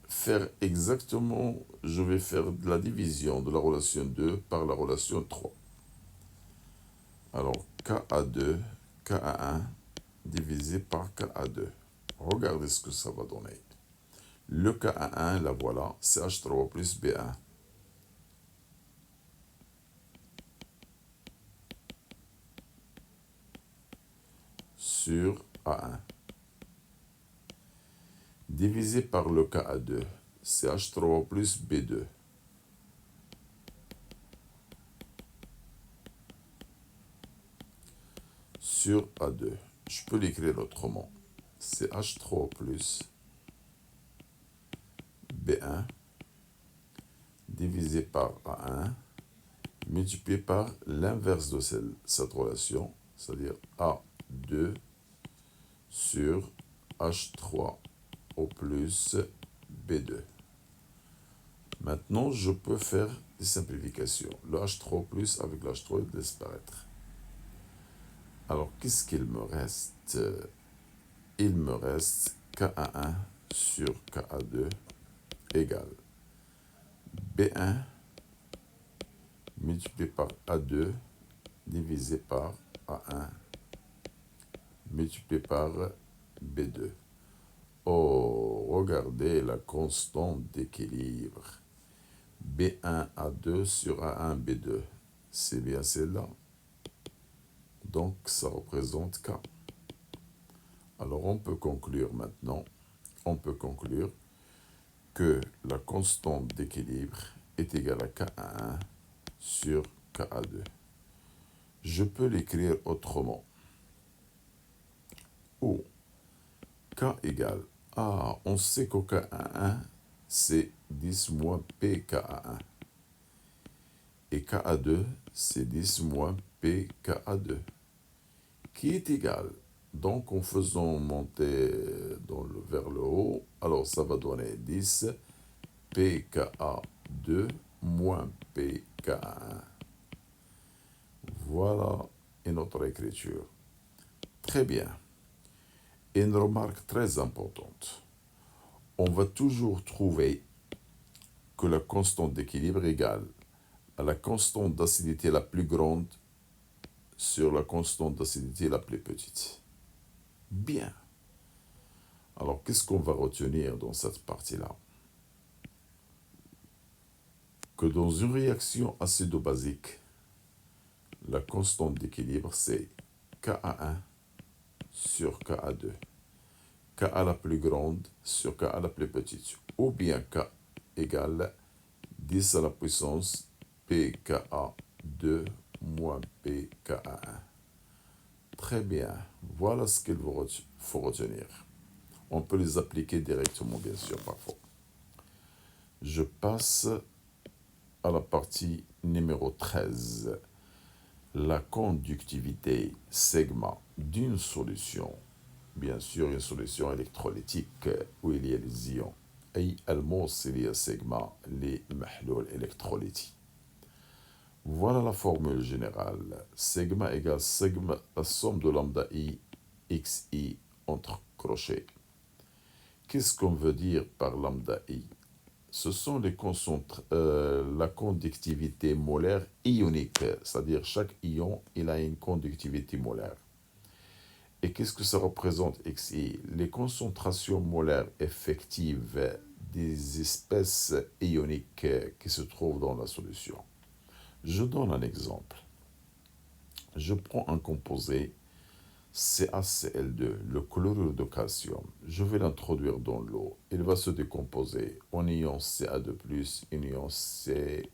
faire exactement, je vais faire de la division de la relation 2 par la relation 3. Alors, Ka2, Ka1 divisé par Ka2. Regardez ce que ça va donner. Le Ka1, la voilà, c'est H3 plus B1. Sur A1. Divisé par le Ka2, c'est H3 plus B2. Sur A2. Je peux l'écrire autrement. C'est H3 plus B1 divisé par A1 multiplié par l'inverse de cette relation, c'est-à-dire A2 sur H3O plus B2. Maintenant, je peux faire des simplifications. Le H3 plus avec le H3 disparaître. Alors, qu'est-ce qu'il me reste? Il me reste Ka1 sur Ka2 égale B1 multiplié par A2 divisé par A1 multiplié par B2. Oh, regardez la constante d'équilibre. B1A2 sur A1B2. C'est bien celle-là. Donc, ça représente K. Alors, on peut conclure maintenant, on peut conclure que la constante d'équilibre est égale à K1 sur Ka2. Je peux l'écrire autrement. ou K égale, on sait qu'au K11, c'est 10 moins PKA1. Et KA2, c'est 10 moins PKA2, qui est égal. Donc, en faisant monter vers le haut, alors ça va donner 10 PKA2 moins PKA1. Voilà une autre écriture. Très bien. Et une remarque très importante. On va toujours trouver que la constante d'équilibre est égale à la constante d'acidité la plus grande sur la constante d'acidité la plus petite. Bien. Alors, qu'est-ce qu'on va retenir dans cette partie-là? Que dans une réaction acido-basique, la constante d'équilibre, c'est Ka1 sur Ka2. Ka la plus grande sur Ka la plus petite. Ou bien K égale 10 à la puissance PKA2 moins PKA1. Très bien. Voilà ce qu'il faut retenir. On peut les appliquer directement, bien sûr, parfois. Je passe à la partie numéro 13. La conductivité sigma d'une solution, bien sûr une solution électrolytique où il y a les ions, أي الموصلية sigma لمحلول électrolytique. Voilà la formule générale. Sigma égale sigma, la somme de lambda I, xi entre crochets. Qu'est-ce qu'on veut dire par lambda I? Ce sont la conductivité molaire ionique, c'est-à-dire chaque ion, il a une conductivité molaire. Et qu'est-ce que ça représente xi? Les concentrations molaires effectives des espèces ioniques qui se trouvent dans la solution. Je donne un exemple. Je prends un composé CaCl2, le chlorure de calcium. Je vais l'introduire dans l'eau. Il va se décomposer en ion Ca2+, et ion Cl-.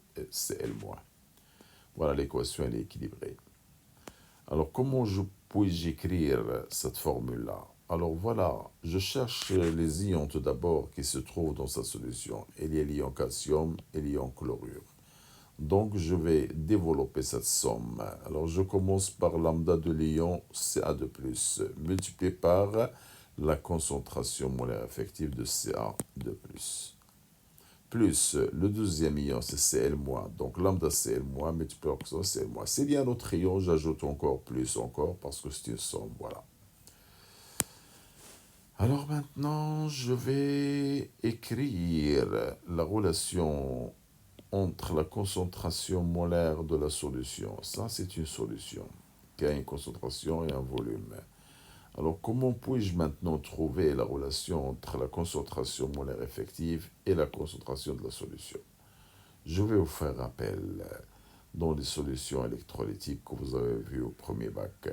Voilà, l'équation elle est équilibrée. Alors, comment puis-je écrire cette formule-là? Alors voilà, je cherche les ions tout d'abord qui se trouvent dans sa solution. Il y a l'ion calcium et l'ion chlorure. Donc, je vais développer cette somme. Alors, je commence par lambda de l'ion Ca2+, multiplié par la concentration molaire effective de Ca2+. Plus le deuxième ion, c'est Cl-. Donc, lambda Cl-, multiplié par Cl-. S'il y a un autre ion, j'ajoute encore plus parce que c'est une somme, voilà. Alors maintenant, je vais écrire la relation entre la concentration molaire de la solution. Ça, c'est une solution qui a une concentration et un volume. Alors, comment puis-je maintenant trouver la relation entre la concentration molaire effective et la concentration de la solution? Je vais vous faire rappel dans les solutions électrolytiques que vous avez vues au premier bac.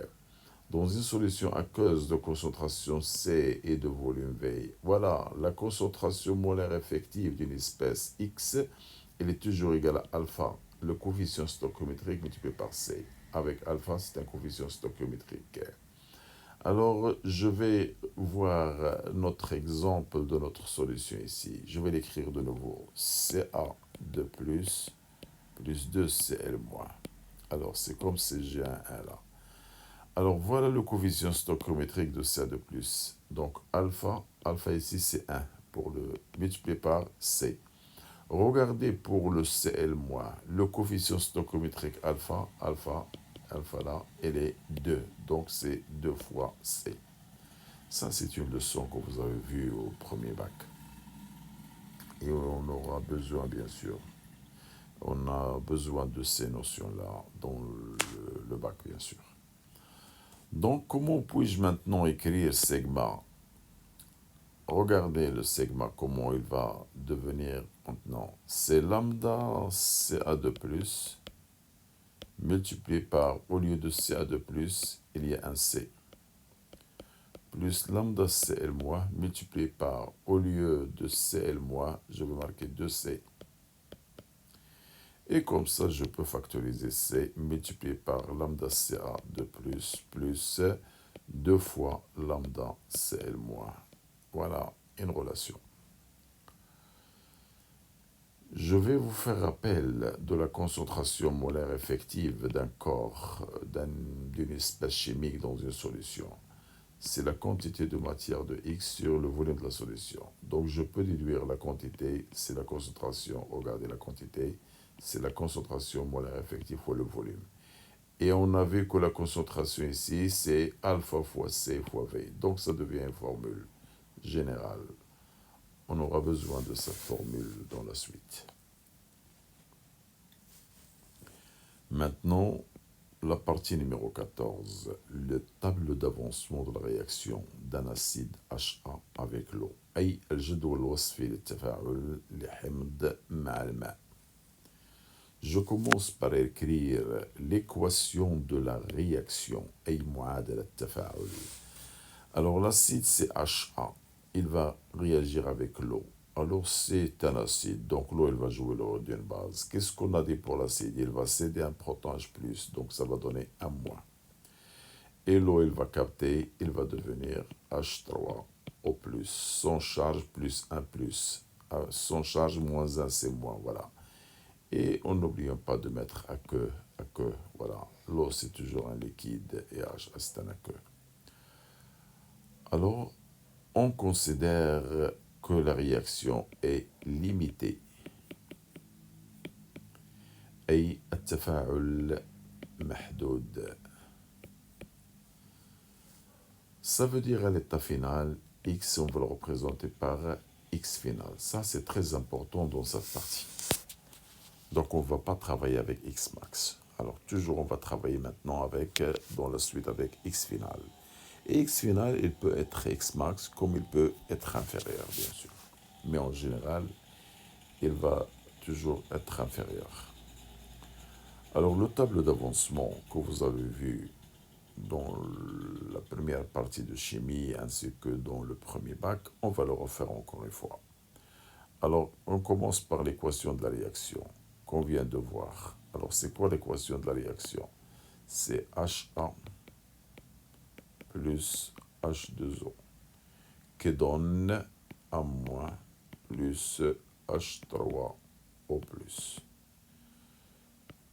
Dans une solution aqueuse de concentration C et de volume V, voilà, la concentration molaire effective d'une espèce X, elle est toujours égale à alpha, le coefficient stoichiométrique multiplié par C. Avec alpha, c'est un coefficient stoichiométrique. Alors, je vais voir notre exemple de notre solution ici. Je vais l'écrire de nouveau. Ca2 plus 2Cl-. Alors, c'est comme si j'ai un 1 là. Alors, voilà le coefficient stoichiométrique de Ca2+. Donc, alpha ici, c'est 1 pour le multiplier par C. Regardez pour le Cl-, le coefficient stoichiométrique alpha là, elle est 2. Donc, c'est 2 fois C. Ça, c'est une leçon que vous avez vue au premier bac. Et on aura besoin, bien sûr, on a besoin de ces notions-là dans le bac, bien sûr. Donc, comment puis-je maintenant écrire sigma? Regardez le sigma, comment il va devenir maintenant. C'est lambda Ca2+, multiplié par, au lieu de Ca2+, il y a un C. Plus lambda Cl-, multiplié par, au lieu de Cl-, je vais marquer 2C. Et comme ça, je peux factoriser C multiplié par lambda Ca2+, plus 2 fois lambda CL moins. Voilà une relation. Je vais vous faire rappel de la concentration molaire effective d'un corps, d'une espèce chimique dans une solution. C'est la quantité de matière de X sur le volume de la solution. Donc je peux déduire la quantité, c'est la concentration, regardez la quantité, c'est la concentration molaire effective fois le volume. Et on a vu que la concentration ici, c'est alpha fois C fois V. Donc ça devient une formule générale. On aura besoin de cette formule dans la suite. Maintenant, la partie numéro 14, le tableau d'avancement de la réaction d'un acide HA avec l'eau. أي الجدول الوصفي للتفاعل لحمض مع الماء. Je commence par écrire l'équation de la réaction أي معادلة التفاعل. Alors l'acide c'est HA, il va réagir avec l'eau. Alors c'est un acide, donc l'eau elle va jouer le rôle d'une base. Qu'est-ce qu'on a dit pour l'acide? Il va céder un protonge plus, donc ça va donner un moins. Et l'eau elle va capter, il va devenir H3O+, sans charge plus 1 plus. Sans charge moins 1 c'est moins, voilà. Et on n'oublie pas de mettre aqueux, voilà. L'eau c'est toujours un liquide et H c'est un aqueux. Alors, on considère que la réaction est limitée. أي التفاعل محدود. Ça veut dire à l'état final, X, on va le représenter par X final. Ça, c'est très important dans cette partie. Donc, on ne va pas travailler avec X max. Alors, toujours, on va travailler maintenant avec, dans la suite avec X final. Et X final, il peut être X max comme il peut être inférieur, bien sûr. Mais en général, il va toujours être inférieur. Alors, le tableau d'avancement que vous avez vu dans la première partie de chimie ainsi que dans le premier bac, on va le refaire encore une fois. Alors, on commence par l'équation de la réaction qu'on vient de voir. Alors, c'est quoi l'équation de la réaction? C'est HA plus H2O qui donne A- plus H3O+.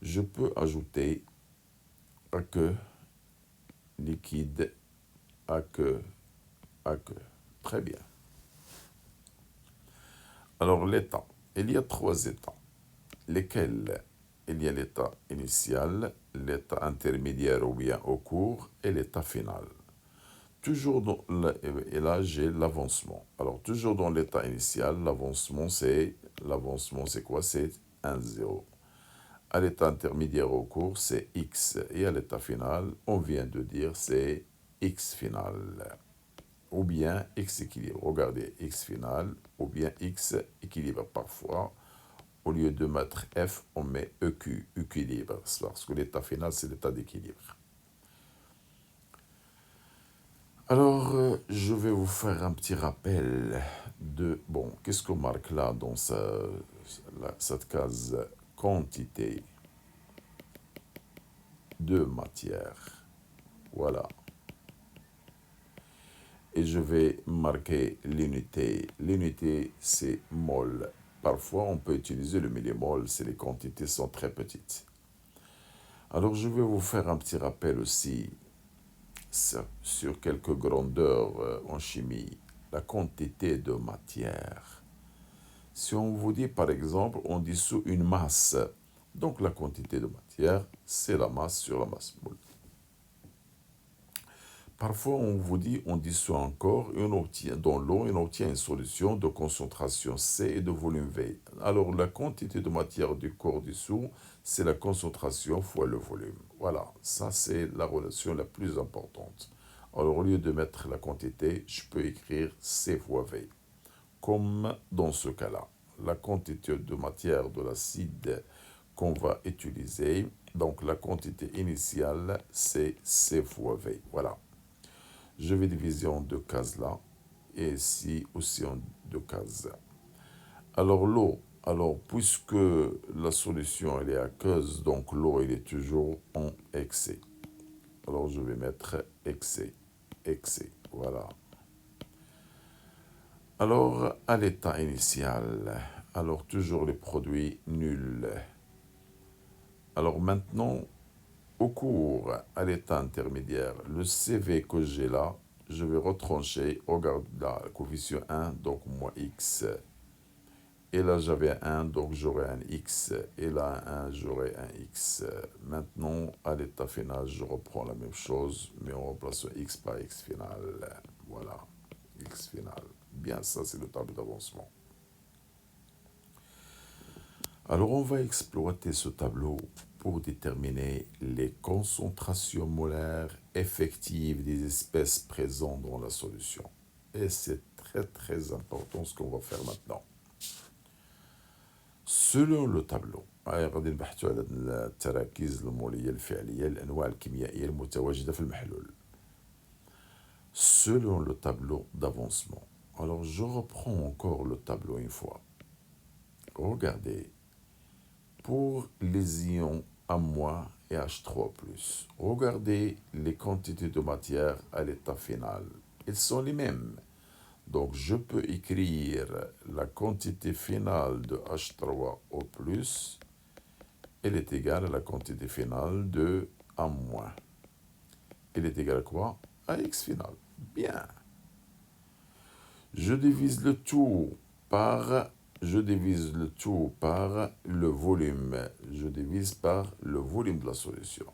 Je peux ajouter aqueux, liquide, aqueux. Très bien. Alors l'état, il y a 3 états, lesquels il y a l'état initial, l'état intermédiaire ou bien au cours et l'état final. Toujours et là j'ai l'avancement. Alors toujours dans l'état initial, l'avancement c'est quoi? C'est 1, 0. À l'état intermédiaire au cours, c'est X. Et à l'état final, on vient de dire c'est X final. Ou bien X équilibre. Regardez, X final, ou bien X équilibre. Parfois, au lieu de mettre F, on met EQ, équilibre. Parce que l'état final, c'est l'état d'équilibre. Alors, je vais vous faire un petit rappel de, bon, qu'est-ce qu'on marque là dans cette case quantité de matière. Voilà. Et je vais marquer l'unité. L'unité, c'est mol. Parfois, on peut utiliser le millimol si les quantités sont très petites. Alors, je vais vous faire un petit rappel aussi sur quelques grandeurs en chimie. La quantité de matière. Si on vous dit, par exemple, on dissout une masse, donc la quantité de matière, c'est la masse sur la masse molle. Parfois, on vous dit, on dissout encore et on obtient, dans l'eau, on obtient une solution de concentration C et de volume V. Alors, la quantité de matière du corps dissous, c'est la concentration fois le volume. Voilà, ça c'est la relation la plus importante. Alors, au lieu de mettre la quantité, je peux écrire C fois V. Comme dans ce cas-là, la quantité de matière de l'acide qu'on va utiliser, donc la quantité initiale, c'est C fois V. Voilà. Je vais diviser en 2 cases là, et ici aussi en 2 cases. Alors l'eau, puisque la solution elle est aqueuse, donc l'eau elle est toujours en excès. Alors je vais mettre excès. excès. Voilà. Alors, à l'état initial, alors toujours les produits nuls. Alors maintenant, au cours, à l'état intermédiaire, le CV que j'ai là, je vais retrancher, regarde là, coefficient 1, donc moins x. Et là, j'avais 1, donc j'aurai un x. Et là, 1, j'aurai un x. Maintenant, à l'état final, je reprends la même chose, mais on remplace x par x final. Voilà, x final. Bien, ça, c'est le tableau d'avancement. Alors, on va exploiter ce tableau pour déterminer les concentrations molaires effectives des espèces présentes dans la solution. Et c'est très, très important ce qu'on va faire maintenant. Selon le tableau غادي نبحثوا على التراكيز المولية الفعلية للأنواع الكيميائية المتواجدة في المحلول. Selon le tableau d'avancement. Alors je reprends encore le tableau une fois. Regardez, pour les ions A- et H3+, regardez les quantités de matière à l'état final. Elles sont les mêmes. Donc, je peux écrire la quantité finale de H3O+, elle est égale à la quantité finale de A-. Elle est égale à quoi? À X final. Bien. Je divise le tout par le volume. Je divise par le volume de la solution.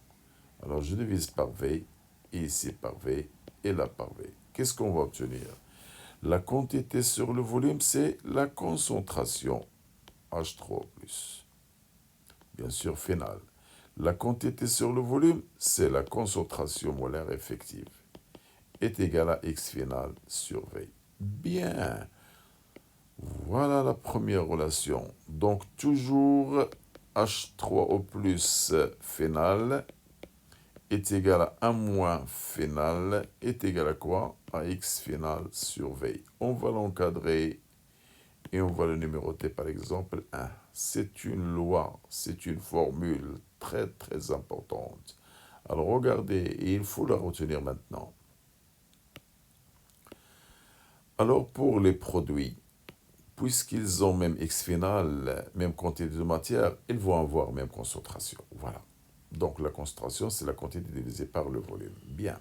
Alors, je divise par V, et ici par V, et là par V. Qu'est-ce qu'on va obtenir? La quantité sur le volume, c'est la concentration H3+. Bien sûr, finale. La quantité sur le volume, c'est la concentration molaire effective. Est égale à X final sur V. Bien. Voilà la première relation. Donc, toujours H3O+ final est égal à 1- final est égal à quoi? À X final sur V. On va l'encadrer et on va le numéroter par exemple 1. C'est une loi, c'est une formule très très importante. Alors regardez, et il faut la retenir maintenant. Alors pour les produits, puisqu'ils ont même X final, même quantité de matière, ils vont avoir même concentration. Voilà. Donc la concentration, c'est la quantité divisée par le volume. Bien.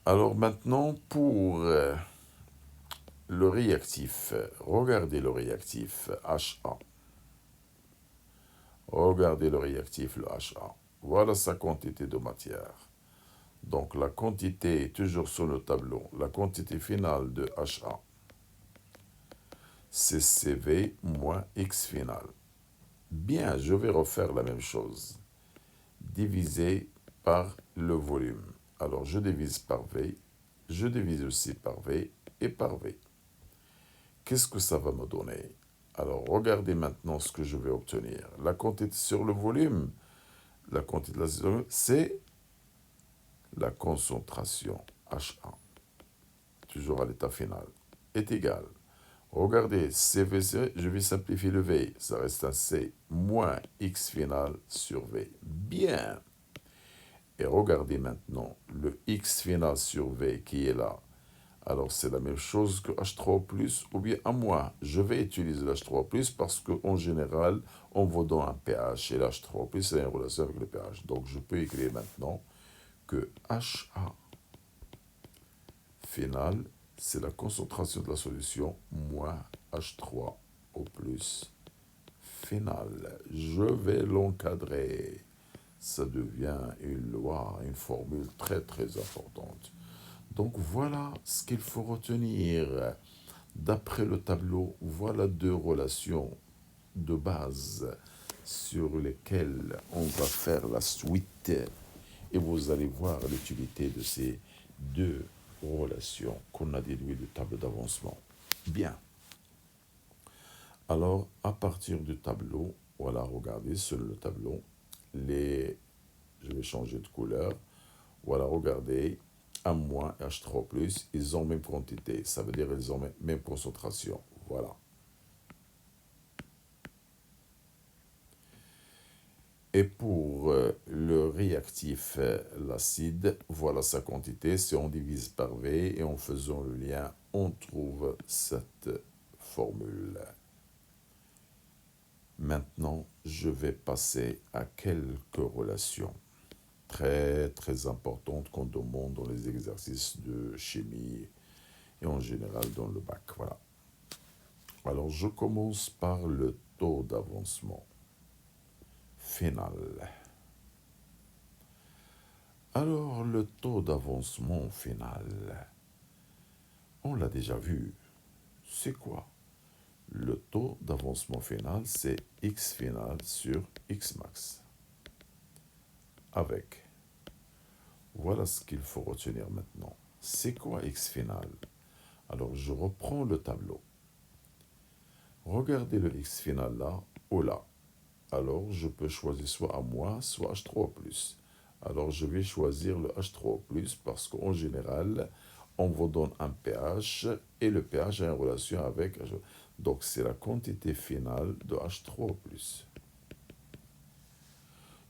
Alors maintenant, pour le réactif, regardez le réactif HA. Regardez le réactif, le HA. Voilà sa quantité de matière. Donc la quantité est toujours sur le tableau. La quantité finale de HA, c'est CV moins X final. Bien, je vais refaire la même chose. Divisé par le volume. Alors je divise par V, je divise aussi par V et par V. Qu'est-ce que ça va me donner? Alors regardez maintenant ce que je vais obtenir. La quantité sur le volume, la quantité de la c'est la concentration HA, toujours à l'état final, est égale. Regardez, CVC, je vais simplifier le V, ça reste un C moins X final sur V. Bien. Et regardez maintenant le X final sur V qui est là. Alors c'est la même chose que H3+, ou bien A-. Je vais utiliser l'H3+, parce qu'en général, on va dans un pH, et l'H3+, a une relation avec le pH. Donc je peux écrire maintenant que HA final, c'est la concentration de la solution moins H3O+ final. Je vais l'encadrer. Ça devient une loi, une formule très très importante. Donc voilà ce qu'il faut retenir. D'après le tableau, voilà deux relations de base sur lesquelles on va faire la suite. Et vous allez voir l'utilité de ces deux relations qu'on a déduites du tableau d'avancement. Bien. Alors, à partir du tableau, voilà, regardez sur le tableau, je vais changer de couleur. Voilà, regardez, A- et H3+, ils ont même quantité. Ça veut dire qu'ils ont même concentration. Voilà. Et Et pour le réactif, l'acide, voilà sa quantité. Si on divise par V et en faisant le lien, on trouve cette formule. Maintenant, je vais passer à quelques relations très très importantes qu'on demande dans les exercices de chimie et en général dans le bac. Voilà. Alors, je commence par le taux d'avancement final. Alors, le taux d'avancement final, on l'a déjà vu. C'est quoi? Le taux d'avancement final, c'est x final sur x max. Avec, voilà ce qu'il faut retenir maintenant. C'est quoi x final? Alors, je reprends le tableau. Regardez le x final là ou là. Alors, je peux choisir soit à moins, soit H3+. Alors, je vais choisir le H3+, parce qu'en général, on vous donne un pH et le pH a une relation avec H. Donc, c'est la quantité finale de H3+.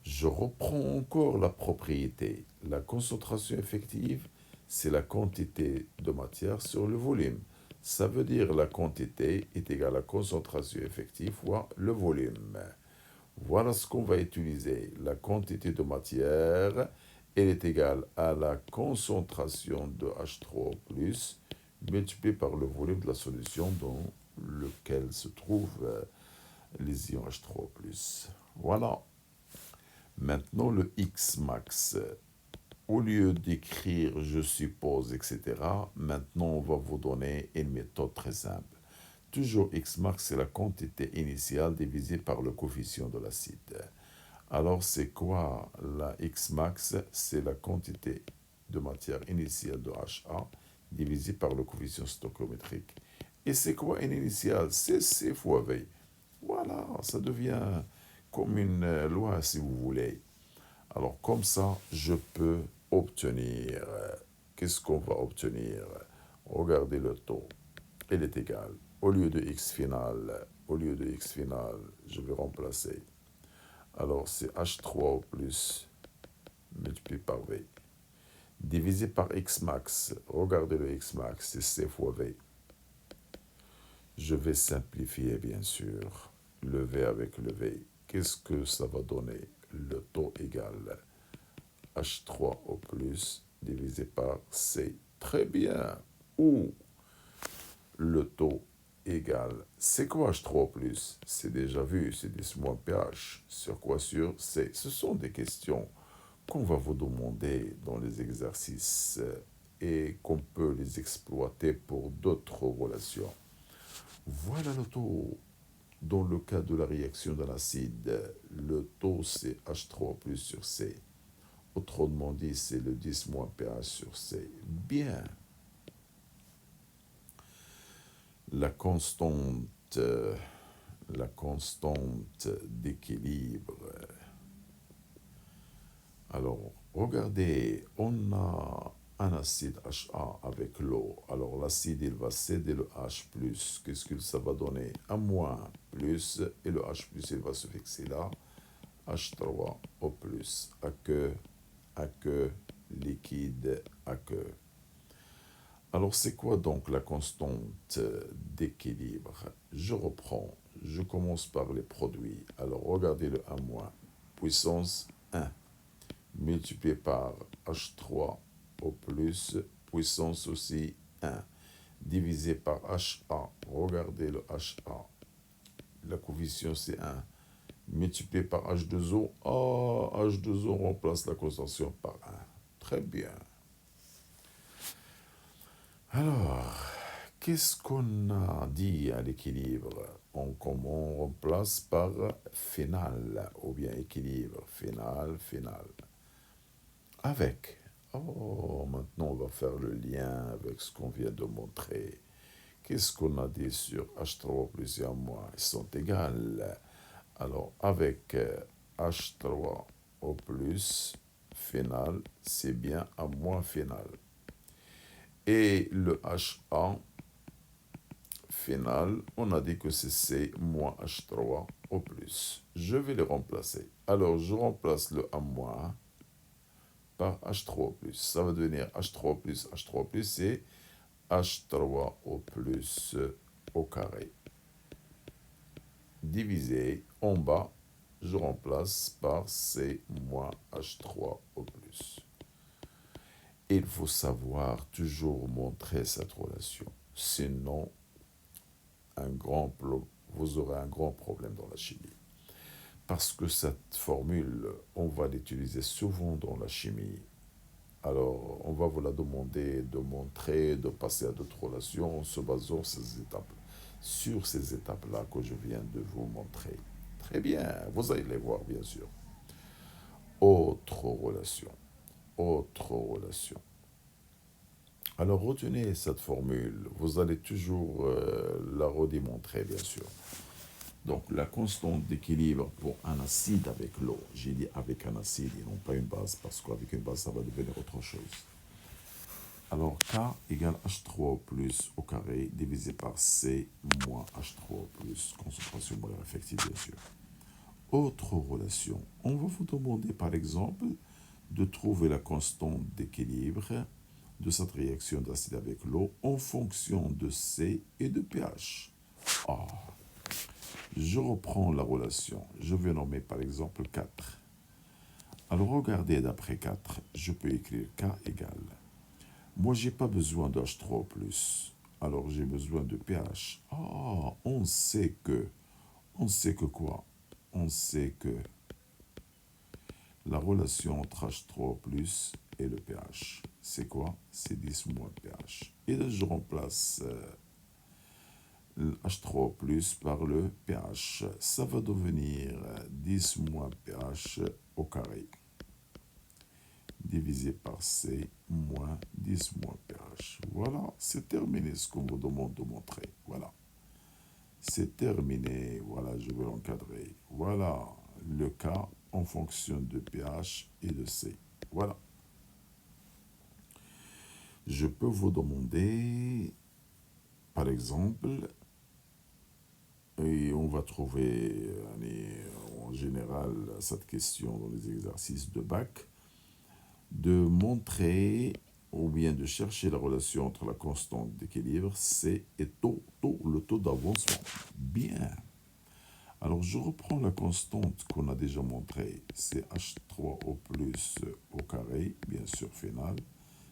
Je reprends encore la propriété. La concentration effective, c'est la quantité de matière sur le volume. Ça veut dire la quantité est égale à la concentration effective fois le volume. Voilà ce qu'on va utiliser. La quantité de matière, elle est égale à la concentration de H3+, multipliée par le volume de la solution dans lequel se trouvent les ions H3+. Voilà. Maintenant, le X max. Au lieu d'écrire je suppose, etc., maintenant on va vous donner une méthode très simple. Toujours X max, c'est la quantité initiale divisée par le coefficient de l'acide. Alors, c'est quoi la X max? C'est la quantité de matière initiale de HA divisée par le coefficient stoichiométrique. Et c'est quoi une initiale? C'est C fois V. Voilà, ça devient comme une loi si vous voulez. Alors, comme ça, je peux obtenir. Qu'est-ce qu'on va obtenir? Regardez le taux. Il est égal. Au lieu de x final, je vais remplacer. Alors, c'est H3 au plus multiplié par V. Divisé par x max. Regardez le x max, c'est C fois V. Je vais simplifier, bien sûr, le V avec le V. Qu'est-ce que ça va donner? Le taux égal H3 au plus divisé par C. Très bien. Ou le taux égal. C'est quoi H3 plus? C'est déjà vu, c'est 10 moins pH. Sur quoi? Sur C. Ce sont des questions qu'on va vous demander dans les exercices et qu'on peut les exploiter pour d'autres relations. Voilà le taux. Dans le cas de la réaction d'un acide, le taux c'est H3 plus sur C. Autrement dit, c'est le 10 moins pH sur C. Bien. La constante d'équilibre. Alors, regardez, on a un acide HA avec l'eau. Alors, l'acide, il va céder le H+. Qu'est-ce que ça va donner? Un moins plus, et le H+, il va se fixer là. H3 au plus, aqueux, liquide, aqueux. Alors, c'est quoi donc la constante d'équilibre? Je reprends. Je commence par les produits. Alors, regardez le 1- puissance 1 multiplié par H3 au plus, puissance aussi 1, divisé par HA. Regardez le HA. La coefficient c'est 1. Multiplié par H2O. H2O remplace la concentration par 1. Très bien. Alors, qu'est-ce qu'on a dit à l'équilibre? On remplace par phénal, ou bien équilibre. Phénal. Avec. Oh, maintenant on va faire le lien avec ce qu'on vient de montrer. Qu'est-ce qu'on a dit sur H3 plus et moins? Ils sont égales. Alors, avec H3 au plus, phénal, c'est bien à moins phénal. Et le HA, final, on a dit que c'est C moins H3 au plus. Je vais les remplacer. Alors, je remplace le A moins par H3 au plus. Ça va devenir H3 plus H3 plus, c'est H3 au plus au carré. Divisé en bas, je remplace par C moins H3 au plus. Il faut savoir toujours montrer cette relation. Sinon, vous aurez un grand problème dans la chimie. Parce que cette formule, on va l'utiliser souvent dans la chimie. Alors, on va vous la demander de montrer, de passer à d'autres relations en se basant sur ces étapes-là que je viens de vous montrer. Très bien, vous allez les voir, bien sûr. Autre relation. Autre relation. Alors, retenez cette formule. Vous allez toujours la redémontrer, bien sûr. Donc, la constante d'équilibre pour un acide avec l'eau. J'ai dit avec un acide et non pas une base, parce qu'avec une base, ça va devenir autre chose. Alors, K égale H3 plus au carré divisé par C moins H3 plus, concentration molaire effective, bien sûr. Autre relation, on va vous demander par exemple de trouver la constante d'équilibre de cette réaction d'acide avec l'eau en fonction de C et de pH. Ah, je reprends la relation. Je vais nommer par exemple 4. Alors regardez d'après 4, je peux écrire K égale. Moi, j'ai pas besoin de H3+. Alors, j'ai besoin de pH. Ah, on sait que. On sait que quoi? On sait que la relation entre H3+ et le pH, c'est quoi? C'est 10 moins pH. Et là, je remplace le H3+ par le pH. Ça va devenir 10 moins pH au carré, divisé par C moins 10 moins pH. Voilà, c'est terminé ce qu'on vous demande de montrer. Voilà. C'est terminé. Voilà, je vais l'encadrer. Voilà le cas en fonction de pH et de C. Voilà. Je peux vous demander, par exemple, et on va trouver en général cette question dans les exercices de bac, de montrer ou bien de chercher la relation entre la constante d'équilibre C et le taux d'avancement. Bien. Alors, je reprends la constante qu'on a déjà montrée. C'est H3 au plus au carré, bien sûr, final,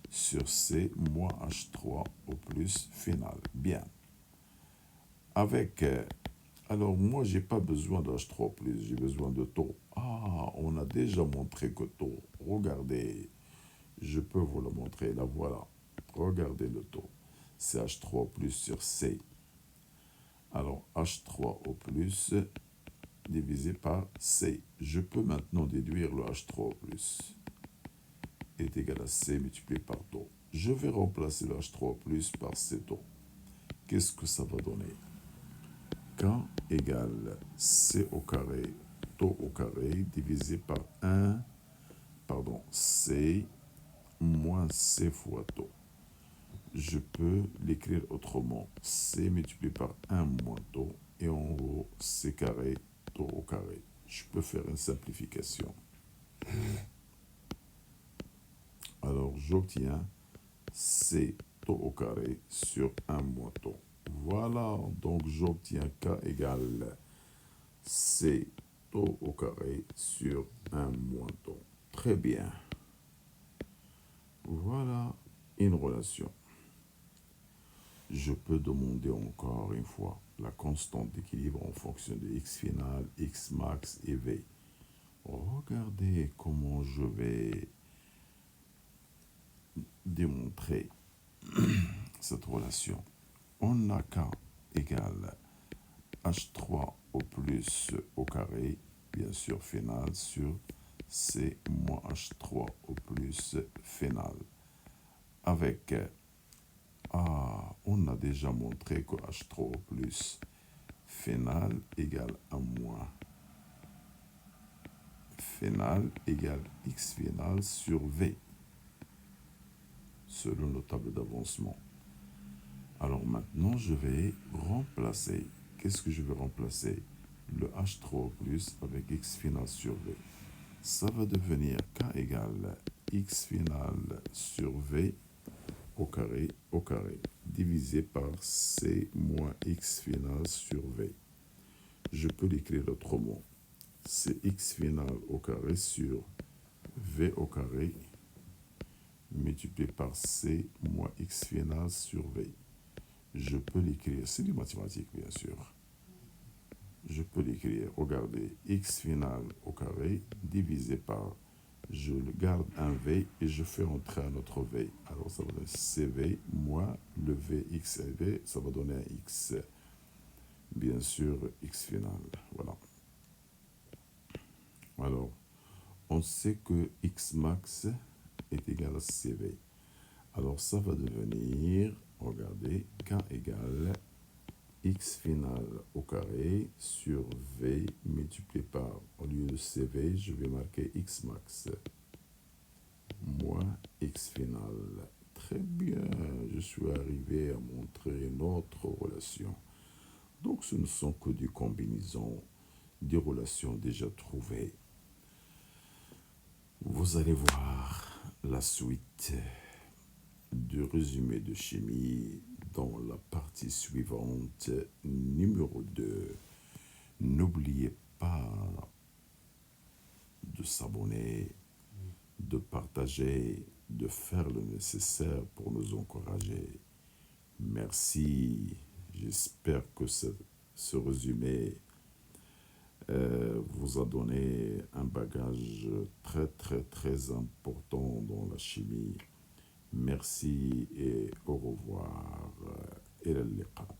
sur C moins H3 au plus final. Bien. Avec, alors moi, j'ai pas besoin de H3 plus, j'ai besoin de taux. Ah, on a déjà montré que taux. Regardez, je peux vous le montrer. Là, voilà. Regardez le taux. C'est H3 plus sur C. Alors, H3 au plus divisé par C. Je peux maintenant déduire le H3 plus est égal à C multiplié par taux. Je vais remplacer le H3 plus par C taux. Qu'est-ce que ça va donner? K égale C au carré, taux au carré, divisé par C moins C fois taux. Je peux l'écrire autrement. C multiplié par 1 moins taux et en haut C carré, taux au carré. Je peux faire une simplification. Alors, j'obtiens C taux au carré sur 1 moins taux. Voilà, donc j'obtiens K égale C taux au carré sur 1 moins taux. Très bien. Voilà une relation. Je peux demander encore une fois la constante d'équilibre en fonction de x final, x max et v. Regardez comment je vais démontrer cette relation. On a K égale H3 au plus au carré, bien sûr final, sur C moins H3 au plus final. Avec on a déjà montré que H3 au plus final égale à moins. Final égale X final sur V, selon le tableau d'avancement. Alors maintenant, je vais remplacer. Qu'est-ce que je vais remplacer? Le H3 plus avec x final sur V. Ça va devenir K égale x final sur V au carré, divisé par C moins x final sur V. Je peux l'écrire autrement. C'est x final au carré sur V au carré multiplié par C moins x final sur V. Je peux l'écrire, c'est du mathématique bien sûr. Je peux l'écrire, regardez, x final au carré divisé par, je garde un V et je fais entrer un autre V. Alors ça va donner CV moins le V, x et V, ça va donner un x. Bien sûr, x final, voilà. Alors, on sait que x max est égal à CV. Alors ça va devenir, regardez, K égale x final au carré sur V multiplié par, au lieu de CV, je vais marquer x max moins x final. Très bien, je suis arrivé à montrer notre relation. Donc ce ne sont que des combinaisons, des relations déjà trouvées. Vous allez voir la suite du résumé de chimie dans la partie suivante, numéro 2. N'oubliez pas de s'abonner, de partager, de faire le nécessaire pour nous encourager. Merci. J'espère que ce résumé vous a donné un bagage très très très important dans la chimie. Merci et au revoir. إلى اللقاء.